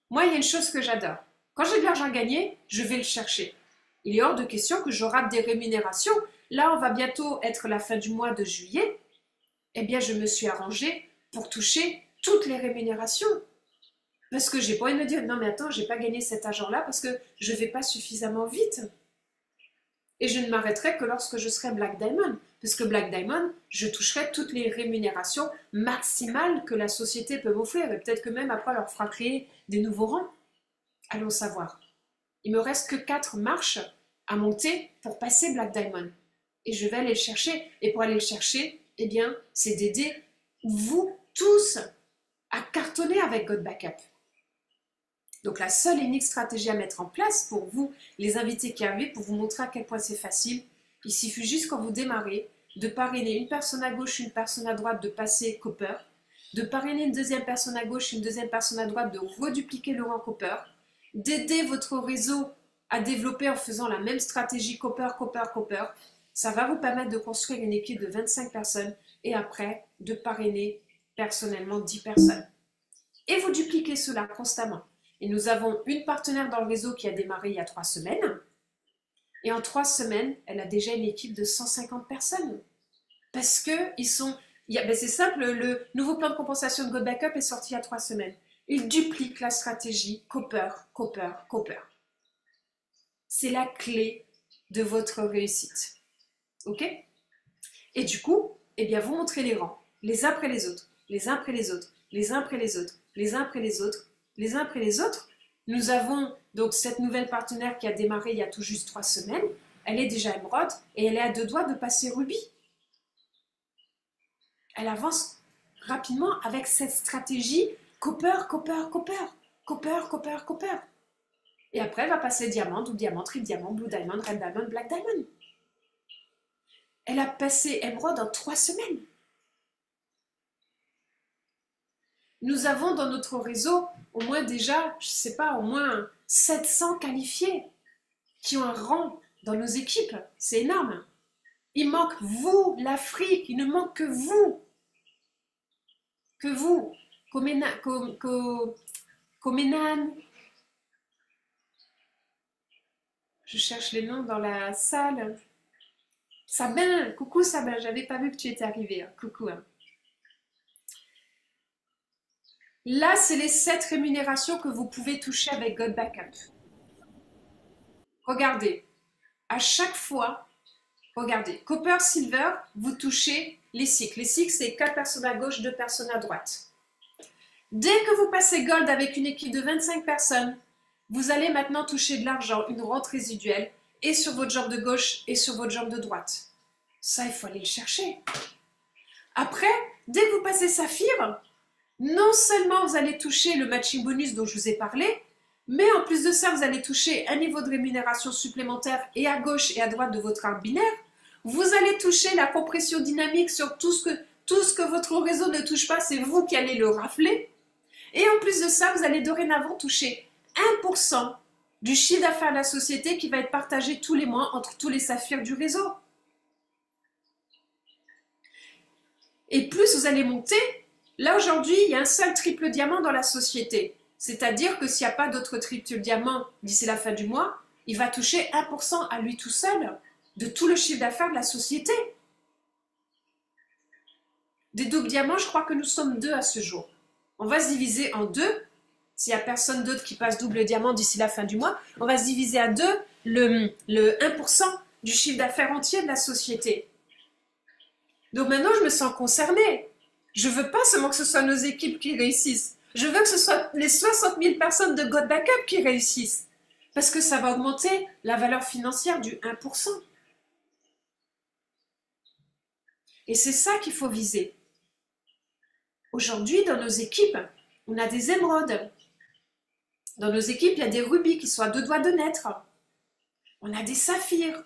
Moi, il y a une chose que j'adore. Quand j'ai de l'argent à gagner, je vais le chercher. Il est hors de question que je rate des rémunérations. Là, on va bientôt être la fin du mois de juillet. Eh bien, je me suis arrangée pour toucher toutes les rémunérations. Parce que j'ai pas envie de me dire, non mais attends, j'ai pas gagné cet argent-là parce que je vais pas suffisamment vite. Et je ne m'arrêterai que lorsque je serai Black Diamond. Parce que Black Diamond, je toucherai toutes les rémunérations maximales que la société peut m'offrir. Et peut-être que même après, elle leur fera créer des nouveaux rangs. Allons savoir. Il me reste que 4 marches à monter pour passer Black Diamond. Et je vais aller le chercher. Et pour aller le chercher, eh bien, c'est d'aider vous tous à cartonner avec God Backup. Donc la seule et unique stratégie à mettre en place pour vous, les invités qui arrivent, pour vous montrer à quel point c'est facile, il suffit juste quand vous démarrez de parrainer une personne à gauche, une personne à droite, de passer Copper, de parrainer une deuxième personne à gauche, une deuxième personne à droite, de redupliquer le rang Copper, d'aider votre réseau à développer en faisant la même stratégie Copper, Copper, Copper. Ça va vous permettre de construire une équipe de 25 personnes et après de parrainer personnellement 10 personnes. Et vous dupliquez cela constamment. Et nous avons une partenaire dans le réseau qui a démarré il y a 3 semaines. Et en 3 semaines, elle a déjà une équipe de 150 personnes. Parce que ils sont... c'est simple, le nouveau plan de compensation de God Backup est sorti il y a 3 semaines. Il duplique la stratégie Copper, Copper, Copper. C'est la clé de votre réussite. Ok? Et du coup, eh bien, vous montrez les rangs, les uns après les autres, les uns après les autres, les uns après les autres, les uns après les autres, les uns après les autres. Nous avons donc cette nouvelle partenaire qui a démarré il y a tout juste 3 semaines. Elle est déjà émeraude et elle est à 2 doigts de passer rubis. Elle avance rapidement avec cette stratégie Copper, Copper, Copper, Copper, Copper, Copper. Et après, elle va passer diamant, double diamant, triple diamant, blue diamond, red diamond, black diamond. Elle a passé émeraude en 3 semaines. Nous avons dans notre réseau au moins déjà, je ne sais pas, au moins 700 qualifiés qui ont un rang dans nos équipes. C'est énorme. Il manque vous, l'Afrique, il ne manque que vous. Que vous. Comenan. Je cherche les noms dans la salle. Sabin, coucou Sabin, j'avais pas vu que tu étais arrivé. Hein. Coucou. Hein. Là, c'est les 7 rémunérations que vous pouvez toucher avec God Backup. Regardez, à chaque fois, regardez, Copper, Silver, vous touchez les cycles. Les cycles, c'est 4 personnes à gauche, 2 personnes à droite. Dès que vous passez Gold avec une équipe de 25 personnes, vous allez maintenant toucher de l'argent, une rente résiduelle, et sur votre jambe de gauche et sur votre jambe de droite. Ça, il faut aller le chercher. Après, dès que vous passez Saphir, non seulement vous allez toucher le matching bonus dont je vous ai parlé, mais en plus de ça, vous allez toucher un niveau de rémunération supplémentaire et à gauche et à droite de votre arbre binaire. Vous allez toucher la compression dynamique sur tout ce que votre réseau ne touche pas, c'est vous qui allez le rafler. Et en plus de ça, vous allez dorénavant toucher 1% du chiffre d'affaires de la société qui va être partagé tous les mois entre tous les saphirs du réseau. Et plus vous allez monter, là aujourd'hui, il y a un seul triple diamant dans la société. C'est-à-dire que s'il n'y a pas d'autre triple diamant d'ici la fin du mois, il va toucher 1% à lui tout seul de tout le chiffre d'affaires de la société. Des doubles diamants, je crois que nous sommes 2 à ce jour. On va se diviser en 2. S'il n'y a personne d'autre qui passe double diamant d'ici la fin du mois, on va se diviser à 2 le 1% du chiffre d'affaires entier de la société. Donc maintenant, je me sens concernée. Je ne veux pas seulement que ce soit nos équipes qui réussissent. Je veux que ce soit les 60 000 personnes de God Backup qui réussissent. Parce que ça va augmenter la valeur financière du 1%. Et c'est ça qu'il faut viser. Aujourd'hui, dans nos équipes, on a des émeraudes. Dans nos équipes, il y a des rubis qui sont à 2 doigts de naître. On a des saphirs.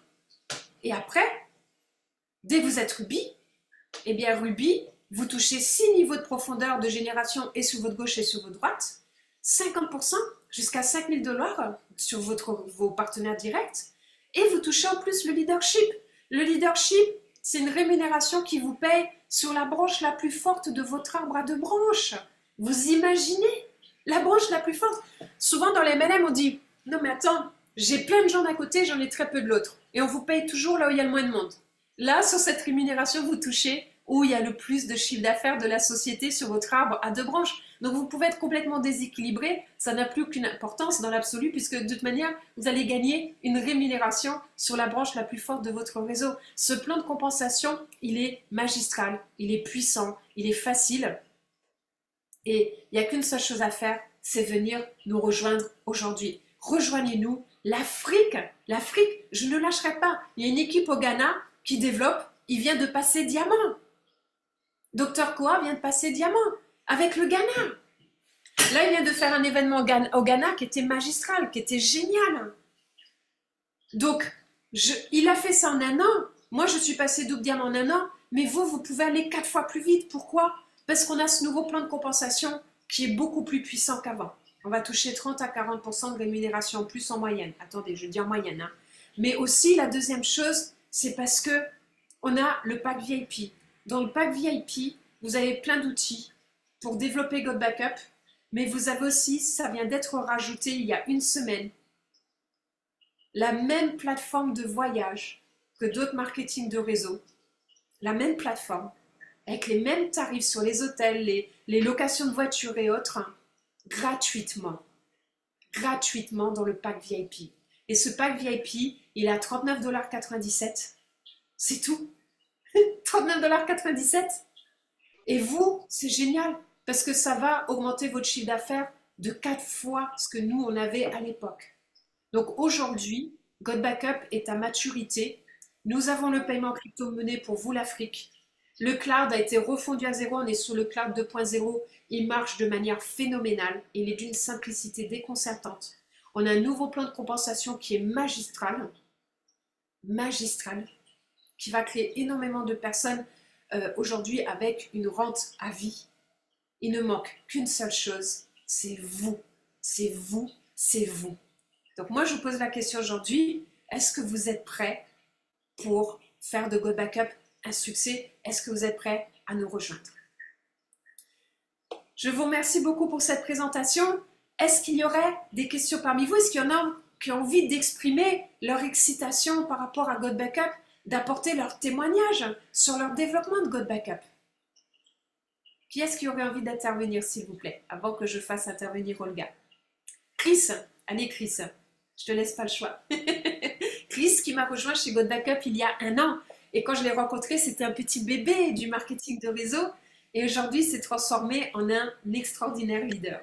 Et après, dès que vous êtes rubis, eh bien rubis, vous touchez 6 niveaux de profondeur de génération et sur votre gauche et sur votre droite, 50% jusqu'à 5 000 $ sur vos partenaires directs, et vous touchez en plus le leadership. Le leadership, c'est une rémunération qui vous paye sur la branche la plus forte de votre arbre à 2 branches. Vous imaginez la branche la plus forte? Souvent dans les MLM, on dit « Non mais attends, j'ai plein de gens d'un côté, j'en ai très peu de l'autre. » Et on vous paye toujours là où il y a le moins de monde. Là, sur cette rémunération, vous touchez où il y a le plus de chiffre d'affaires de la société sur votre arbre à 2 branches. Donc vous pouvez être complètement déséquilibré, ça n'a plus aucune importance dans l'absolu, puisque de toute manière, vous allez gagner une rémunération sur la branche la plus forte de votre réseau. Ce plan de compensation, il est magistral, il est puissant, il est facile. Et il n'y a qu'une seule chose à faire, c'est venir nous rejoindre aujourd'hui. Rejoignez-nous, l'Afrique, je ne lâcherai pas. Il y a une équipe au Ghana qui développe, il vient de passer diamant. Dr Koa vient de passer diamant avec le Ghana. Là, il vient de faire un événement au Ghana qui était magistral, qui était génial. Donc, il a fait ça en 1 an. Moi, je suis passé double diamant en 1 an, mais vous pouvez aller 4 fois plus vite. Pourquoi? Parce qu'on a ce nouveau plan de compensation qui est beaucoup plus puissant qu'avant. On va toucher 30 à 40% de rémunération en plus en moyenne. Attendez, je dis en moyenne. Hein. Mais aussi, la deuxième chose, c'est parce que on a le pack VIP. Dans le pack VIP, vous avez plein d'outils pour développer God Backup, mais vous avez aussi, ça vient d'être rajouté il y a 1 semaine, la même plateforme de voyage que d'autres marketing de réseau, la même plateforme, avec les mêmes tarifs sur les hôtels, les locations de voitures et autres. gratuitement, gratuitement dans le pack VIP. Et ce pack VIP, il est à 39,97 $. C'est tout. 39,97 $. Et vous, c'est génial parce que ça va augmenter votre chiffre d'affaires de 4 fois ce que nous, on avait à l'époque. Donc aujourd'hui, God Backup est à maturité. Nous avons le paiement crypto-monnaie pour vous, l'Afrique. Le cloud a été refondu à zéro. On est sur le cloud 2.0. Il marche de manière phénoménale. Il est d'une simplicité déconcertante. On a un nouveau plan de compensation qui est magistral. Magistral. Qui va créer énormément de personnes aujourd'hui avec une rente à vie. Il ne manque qu'une seule chose. C'est vous. C'est vous. C'est vous. Donc moi, je vous pose la question aujourd'hui, est-ce que vous êtes prêts pour faire de God Backup un succès? Est-ce que vous êtes prêts à nous rejoindre? Je vous remercie beaucoup pour cette présentation. Est-ce qu'il y aurait des questions parmi vous? Est-ce qu'il y en a qui ont envie d'exprimer leur excitation par rapport à God Backup, d'apporter leur témoignage sur leur développement de God Backup? Qui est-ce qui aurait envie d'intervenir, s'il vous plaît, avant que je fasse intervenir Olga? Chris, allez Chris. Je te laisse pas le choix. Chris qui m'a rejoint chez God Backup il y a 1 an. Et quand je l'ai rencontré, c'était un petit bébé du marketing de réseau. Et aujourd'hui, il s'est transformé en un extraordinaire leader.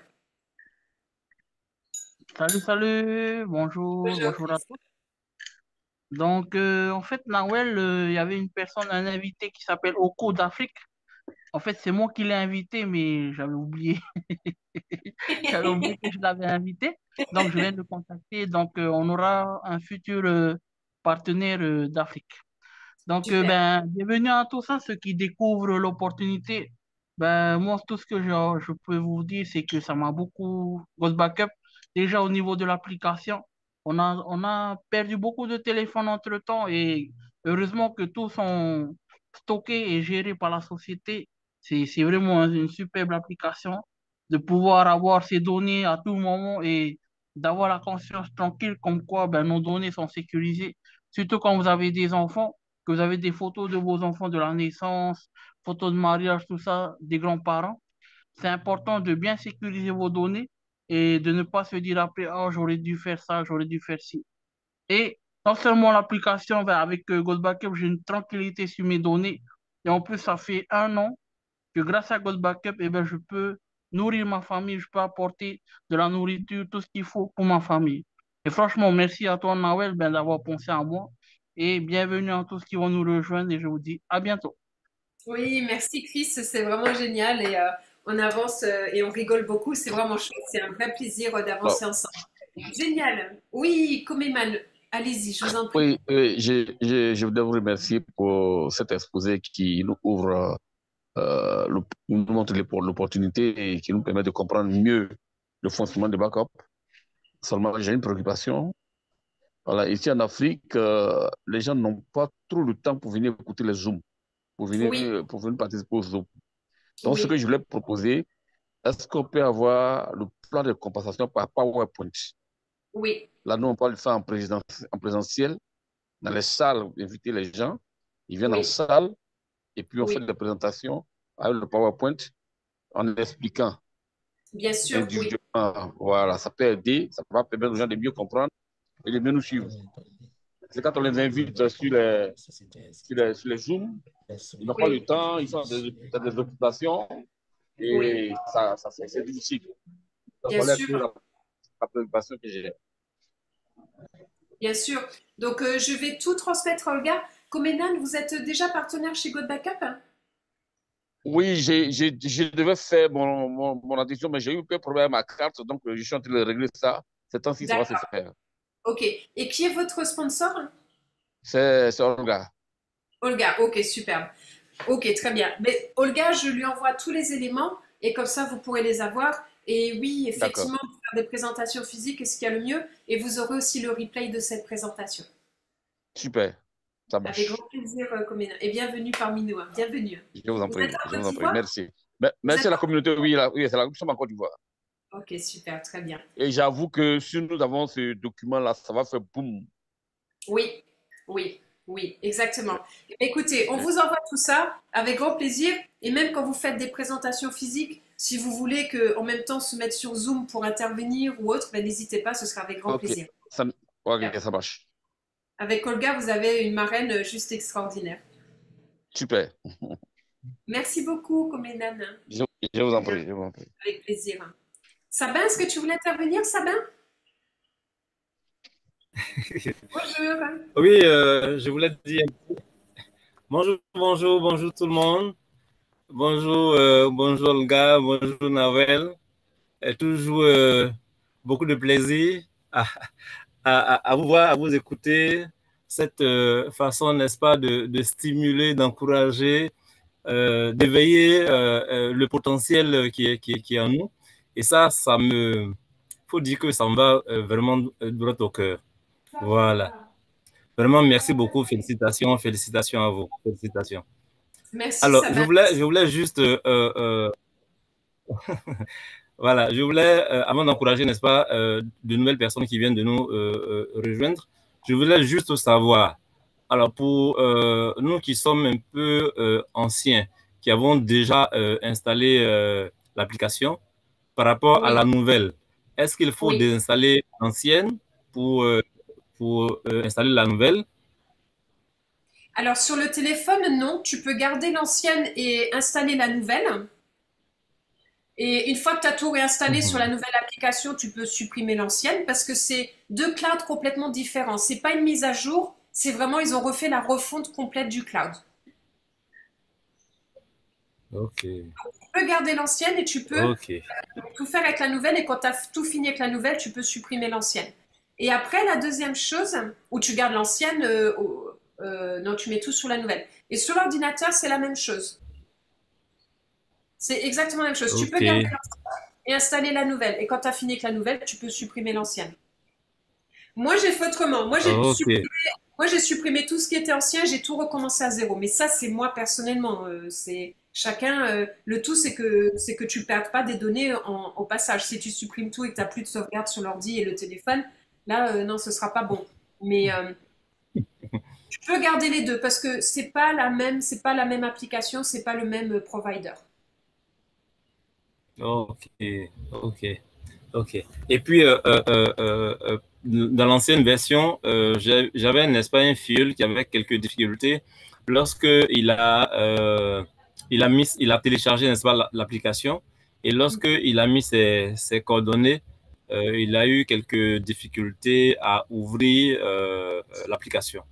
Salut, salut, bonjour, Bonjour bonjour à Chris. tous. Donc, en fait, Nawel, il y avait une personne, un invité qui s'appelle Oko d'Afrique. En fait, c'est moi qui l'ai invité, mais j'avais oublié, j'avais oublié que je l'avais invité. Donc, je viens de le contacter. Donc, on aura un futur partenaire d'Afrique. Donc, Super. ben, bienvenue à tous hein, ceux qui découvrent l'opportunité. Ben, moi, tout ce que je peux vous dire, c'est que ça m'a beaucoup, Ghost Backup, déjà au niveau de l'application, on a perdu beaucoup de téléphones entre-temps et heureusement que tous sont stockés et gérés par la société. C'est vraiment une superbe application de pouvoir avoir ces données à tout moment et d'avoir la conscience tranquille comme quoi ben, nos données sont sécurisées, surtout quand vous avez des enfants que vous avez des photos de vos enfants de la naissance, photos de mariage, tout ça, des grands-parents. C'est important de bien sécuriser vos données et de ne pas se dire après, oh, j'aurais dû faire ça, j'aurais dû faire ci. Et non seulement l'application, ben, avec Gold Backup, j'ai une tranquillité sur mes données. Et en plus, ça fait 1 an que grâce à Gold Backup, eh ben, je peux nourrir ma famille, je peux apporter de la nourriture, tout ce qu'il faut pour ma famille. Et franchement, merci à toi, Nawel, ben, d'avoir pensé à moi. Et bienvenue à tous qui vont nous rejoindre. Et je vous dis à bientôt. Oui, merci Chris, c'est vraiment génial et on avance et on rigole beaucoup, c'est vraiment chouette, c'est un vrai plaisir Alors, d'avancer ensemble. Génial. Oui, Komeman, allez-y, je vous en prie. oui, je voudrais vous remercier pour cet exposé qui nous ouvre, nous montre l'opportunité et qui nous permet de comprendre mieux le fonctionnement de backup. Seulement, j'ai une préoccupation. Voilà, ici en Afrique, les gens n'ont pas trop le temps pour venir écouter les Zooms, Oui, pour venir participer aux Zooms. Donc, ce que oui, je voulais proposer, est-ce qu'on peut avoir le plan de compensation par PowerPoint? oui, Là, nous, on peut le faire en présentiel, dans les salles, inviter les gens. Ils viennent en oui, salle et puis on fait oui, des présentations avec le PowerPoint en expliquant bien sûr, oui, individuellement. Voilà, ça peut aider, ça va permettre aux gens de mieux comprendre et de mieux nous suivre. C'est quand on les invite sur les Zooms, ils n'ont pas le oui, temps, ils sont dans des occupations oui, et c'est difficile. Donc bien voilà un sûr, peu la préoccupation que j'ai. bien sûr. Donc je vais tout transmettre à Olga. Komenan, vous êtes déjà partenaire chez God Backup, hein? Oui, je devais faire mon addition, mais j'ai eu un peu de problème avec ma carte, donc je suis en train de régler ça. Ces temps-ci, ça va se D'accord, faire. ok. Et qui est votre sponsor? C'est Olga. Olga, ok, superbe. Ok, très bien. Mais Olga, je lui envoie tous les éléments et comme ça, vous pourrez les avoir. Et oui, D'accord. effectivement, pour faire des présentations physiques est ce qu'il y a le mieux. Et vous aurez aussi le replay de cette présentation. Super. Ça Avec marche. grand plaisir, Comena. Et bienvenue parmi nous, hein. Bienvenue. Je vous en Vous prie. êtes en Je Côte vous en prie. d'Ivoire? Merci. Vous Merci êtes à la en... communauté. Oui, là, oui, c'est la nous en Côte d'Ivoire. Ok, super, très bien. Et j'avoue que si nous avons ce document-là, ça va faire boum. Oui, oui, oui, exactement. Écoutez, on vous envoie tout ça avec grand plaisir. Et même quand vous faites des présentations physiques, Si vous voulez qu'en même temps se mettre sur Zoom pour intervenir ou autre, ben, n'hésitez pas, ce sera avec grand Ok, plaisir. ça, ok, ça marche. Avec Olga, vous avez une marraine juste extraordinaire. Super. Merci beaucoup, Komenan. Je vous en prie, je vous en prie. Avec plaisir. Sabin, est-ce que tu voulais intervenir, Sabin? Bonjour. Oui, je voulais dire bonjour, bonjour, bonjour tout le monde. Bonjour, bonjour Olga, bonjour Nawel. Toujours beaucoup de plaisir à vous voir, à vous écouter. Cette façon, n'est-ce pas, de stimuler, d'encourager, d'éveiller le potentiel qui est en nous. Et ça faut dire que ça me va vraiment droit au cœur. Voilà. Vraiment, merci beaucoup. Félicitations, félicitations à vous. Félicitations. Merci, Alors, Sabin. je voulais juste, voilà, je voulais, avant d'encourager, n'est-ce pas, de nouvelles personnes qui viennent de nous rejoindre, je voulais juste savoir, alors pour nous qui sommes un peu anciens, qui avons déjà installé l'application, par rapport à Oui, la nouvelle, est-ce qu'il faut oui. désinstaller l'ancienne pour installer la nouvelle? Alors, sur le téléphone, non. Tu peux garder l'ancienne et installer la nouvelle. Et une fois que tu as tout réinstallé sur la Mhm. nouvelle application, tu peux supprimer l'ancienne parce que c'est deux clouds complètement différents. C'est pas une mise à jour, c'est vraiment, ils ont refait la refonte complète du cloud. Ok, Tu peux garder l'ancienne et tu peux ok, tout faire avec la nouvelle. Et quand tu as tout fini avec la nouvelle, tu peux supprimer l'ancienne. Et après, la deuxième chose, où tu gardes l'ancienne, non, tu mets tout sur la nouvelle. Et sur l'ordinateur, c'est la même chose. C'est exactement la même chose. Tu peux ok, garder et installer la nouvelle. Et quand tu as fini avec la nouvelle, tu peux supprimer l'ancienne. Moi, j'ai fait autrement. ok, Moi, j'ai supprimé tout ce qui était ancien, j'ai tout recommencé à zéro. Mais ça, c'est moi personnellement. C'est chacun. Le tout, c'est que tu ne perdes pas des données au passage. Si tu supprimes tout et que tu n'as plus de sauvegarde sur l'ordi et le téléphone, là, non, ce sera pas bon. Mais tu peux garder les deux parce que c'est pas la même application, c'est pas le même provider. ok, ok, ok. Et puis, dans l'ancienne version, j'avais, n'est-ce pas, un filleul qui avait quelques difficultés lorsque il a téléchargé, n'est-ce pas, l'application, et lorsque il a mis ses coordonnées, il a eu quelques difficultés à ouvrir l'application.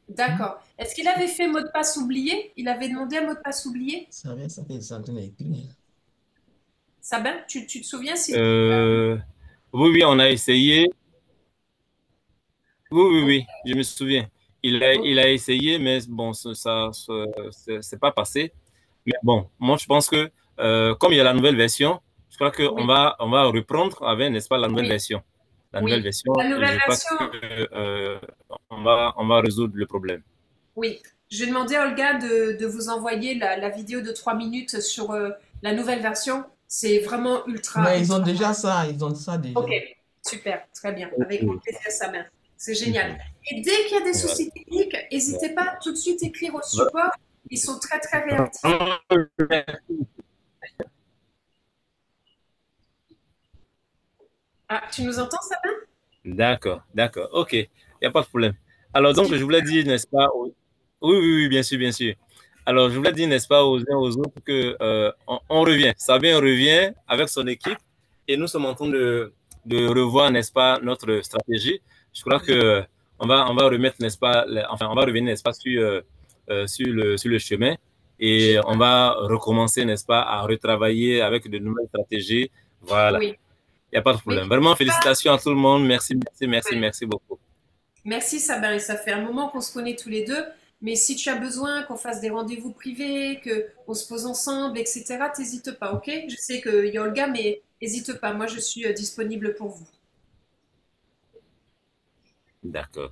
D'accord. Est-ce qu'il avait fait mot de passe oublié? Il avait demandé un mot de passe oublié? Ça fait ça de l'écrit. Sabin, tu te souviens si... Euh, oui, oui, on a essayé. Oui, oui, oui, je me souviens. Il a essayé, mais bon, c'est pas passé. Mais bon, moi, je pense que comme il y a la nouvelle version, je crois qu'on Oui, on va reprendre avec, n'est-ce pas, la nouvelle oui, version. La nouvelle oui. version, La et nouvelle je crois version, que on va résoudre le problème. oui. Je vais demander à Olga de vous envoyer la vidéo de 3 minutes sur la nouvelle version. C'est vraiment ultra, Mais ils ont ultra. déjà ça, ils ont ça déjà. Ok, super, très bien. Avec grand Ok. plaisir, Sabin. C'est génial. Mhm. Et dès qu'il y a des Voilà. soucis techniques, n'hésitez pas tout de suite à écrire au support. Ils sont très, très réactifs. Ah, tu nous entends, Sabin? D'accord, d'accord, ok, il n'y a pas de problème. Alors, donc, je Super. voulais dire, n'est-ce pas, oui, oui, oui, bien sûr, bien sûr. Alors, je voulais dire, n'est-ce pas, aux uns aux autres que on revient. Sabin revient avec son équipe et nous sommes en train de revoir, n'est-ce pas, notre stratégie. Je crois que on va remettre, n'est-ce pas, enfin, on va revenir, n'est-ce pas, sur le chemin et on Génial. va recommencer, n'est-ce pas, à retravailler avec de nouvelles stratégies. Voilà. Oui. Il n'y a pas de Mais problème. Vraiment, félicitations à tout le monde. Merci, merci, merci, ouais. merci beaucoup. Merci Sabin, et ça fait un moment qu'on se connaît tous les deux, mais si tu as besoin qu'on fasse des rendez-vous privés, qu'on se pose ensemble, etc., t'hésites pas, ok? Je sais qu'il y a Olga, mais n'hésite pas, moi je suis disponible pour vous. D'accord.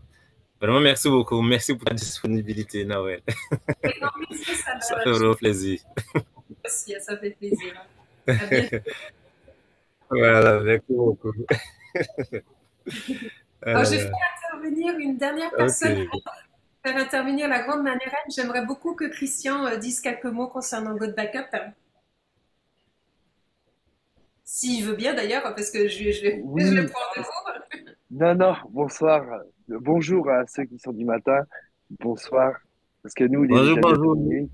Vraiment, merci beaucoup. Merci pour ta disponibilité, Nawel. Avec grand plaisir, Ça Sabin, fait vraiment plaisir. aussi, ça fait plaisir. À bientôt. Voilà, merci beaucoup. Alors, Voilà, je vais là. faire intervenir une dernière personne, Ok. faire intervenir la grande Manérène. J'aimerais beaucoup que Christian dise quelques mots concernant God Backup. s'il veut bien d'ailleurs, parce que je le Oui, prends de vous. non, non, bonsoir. Bonjour à ceux qui sont du matin. Bonsoir, parce que nous, il est Bonjour, déjà bientôt bonjour. minuit.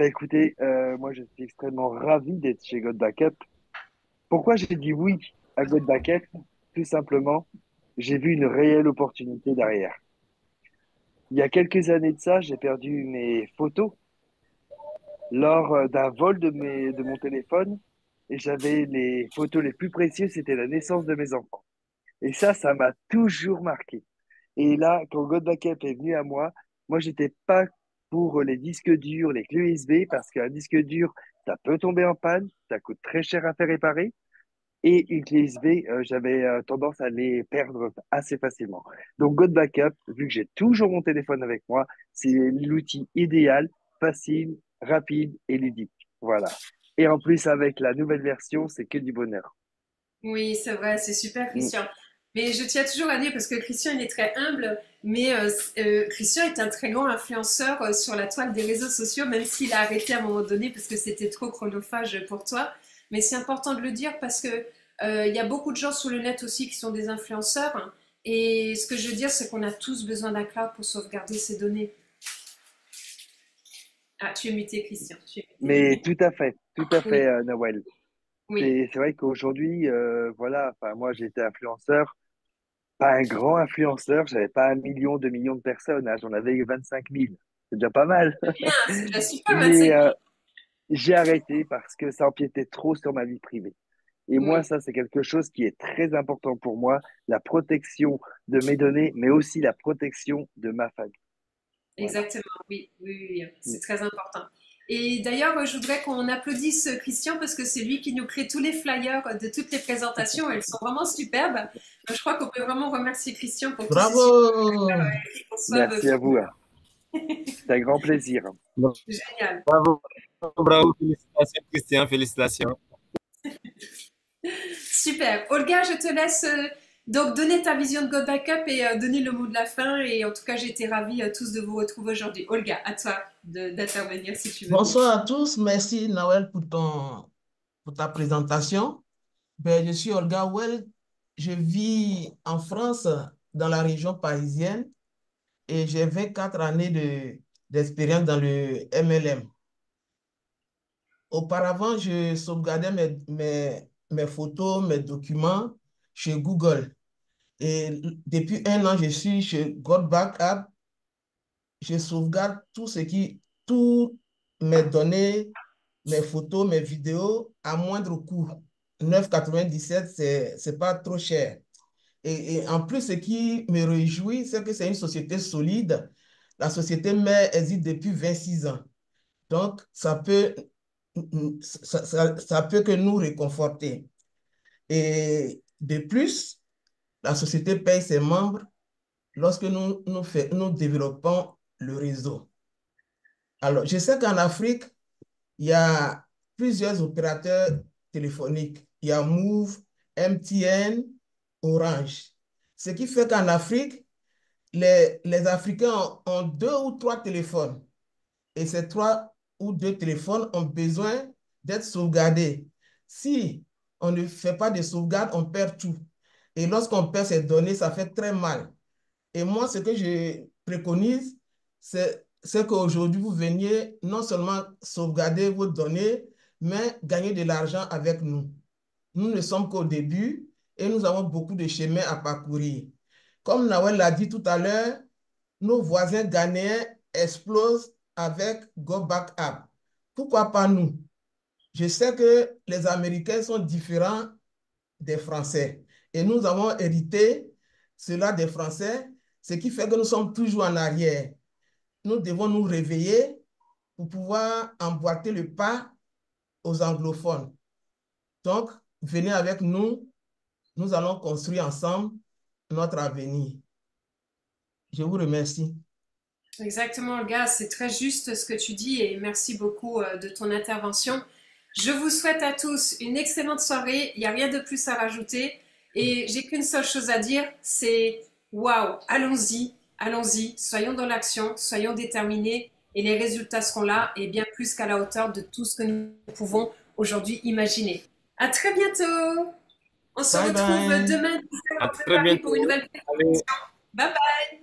Écoutez, moi, je suis extrêmement ravi d'être chez God Backup. Pourquoi j'ai dit oui à God Backup? Tout simplement, j'ai vu une réelle opportunité derrière. Il y a quelques années de ça, j'ai perdu mes photos lors d'un vol de mon téléphone et j'avais les photos les plus précieuses, c'était la naissance de mes enfants. Et ça m'a toujours marqué. Et là, quand God Backup est venu à moi, moi, j'étais pas pour les disques durs, les clés USB, parce qu'un disque dur, ça peut tomber en panne, ça coûte très cher à faire réparer. Et une clé USB, j'avais tendance à les perdre assez facilement. Donc, God Backup, vu que j'ai toujours mon téléphone avec moi, c'est l'outil idéal, facile, rapide et ludique. Voilà. Et en plus, avec la nouvelle version, c'est que du bonheur. Oui, c'est vrai, c'est super, Mm. Christian. Mais je tiens toujours à dire, parce que Christian, il est très humble, mais Christian est un très grand influenceur sur la toile des réseaux sociaux, même s'il a arrêté à un moment donné parce que c'était trop chronophage pour toi. Mais c'est important de le dire parce que il y a beaucoup de gens sur le net aussi qui sont des influenceurs. Hein. Et ce que je veux dire, c'est qu'on a tous besoin d'un cloud pour sauvegarder ces données. Ah, tu es muté, Christian. Tu es Mais muté. tout à fait, Oui, Noël. oui. C'est vrai qu'aujourd'hui, voilà, enfin, moi j'étais influenceur, pas un grand influenceur, j'avais pas 1 million, 2 millions de personnes, hein, j'en avais 25 000. C'est déjà pas mal. Bien, c'est déjà super, Mais 25 000. j'ai arrêté parce que ça empiétait trop sur ma vie privée. Et moi, Oui. ça, c'est quelque chose qui est très important pour moi, la protection de mes données, mais aussi la protection de ma famille. Voilà. Exactement, oui, oui, oui, oui, c'est très important. Et d'ailleurs, je voudrais qu'on applaudisse Christian parce que c'est lui qui nous crée tous les flyers de toutes les présentations. Elles sont vraiment superbes. Je crois qu'on peut vraiment remercier Christian pour tous ces Bravo! super qui conçoivent Merci à vous, hein. C'est un grand plaisir. génial. Bravo, bravo, félicitations, Christian, félicitations. Super. Olga, je te laisse donc donner ta vision de God Backup et donner le mot de la fin. Et en tout cas, j'ai été ravie tous de vous retrouver aujourd'hui. Olga, à toi d'intervenir si tu veux bien. Bonsoir à tous. Merci, Nawel, pour ta présentation. Ben, je suis Olga Well. Je vis en France, dans la région parisienne, et j'ai 24 années d'expérience dans le MLM. Auparavant, je sauvegardais mes photos, mes documents chez Google. Et depuis 1 an, je suis chez God Backup. Je sauvegarde toutes mes données, mes photos, mes vidéos à moindre coût. 9,97, c'est pas trop cher. Et en plus, ce qui me réjouit, c'est que c'est une société solide. La société mère existe depuis 26 ans. Donc, ça peut que nous réconforter. Et de plus, la société paye ses membres lorsque nous développons le réseau. Alors, je sais qu'en Afrique, il y a plusieurs opérateurs téléphoniques. Il y a Move, MTN, Orange. Ce qui fait qu'en Afrique, les Africains ont 2 ou 3 téléphones. Et ces 3 ou 2 téléphones ont besoin d'être sauvegardés. Si on ne fait pas de sauvegarde, on perd tout. Et lorsqu'on perd ces données, ça fait très mal. Et moi, ce que je préconise, c'est qu'aujourd'hui, vous veniez non seulement sauvegarder vos données, mais gagner de l'argent avec nous. Nous ne sommes qu'au début et nous avons beaucoup de chemin à parcourir. Comme Nawel l'a dit tout à l'heure, nos voisins ghanéens explosent avec Go Back App. Pourquoi pas nous? Je sais que les Américains sont différents des Français et nous avons hérité cela des Français, ce qui fait que nous sommes toujours en arrière. Nous devons nous réveiller pour pouvoir emboîter le pas aux anglophones. Donc, venez avec nous, nous allons construire ensemble notre avenir. Je vous remercie. Exactement, Olga, c'est très juste ce que tu dis et merci beaucoup de ton intervention. Je vous souhaite à tous une excellente soirée, il n'y a rien de plus à rajouter et j'ai qu'une seule chose à dire, c'est waouh, allons-y, allons-y, soyons dans l'action, soyons déterminés et les résultats seront là et bien plus qu'à la hauteur de tout ce que nous pouvons aujourd'hui imaginer. À très bientôt. On se Bye retrouve bye. demain À 10h de très Paris pour une bientôt. nouvelle Allez. présentation. Bye bye.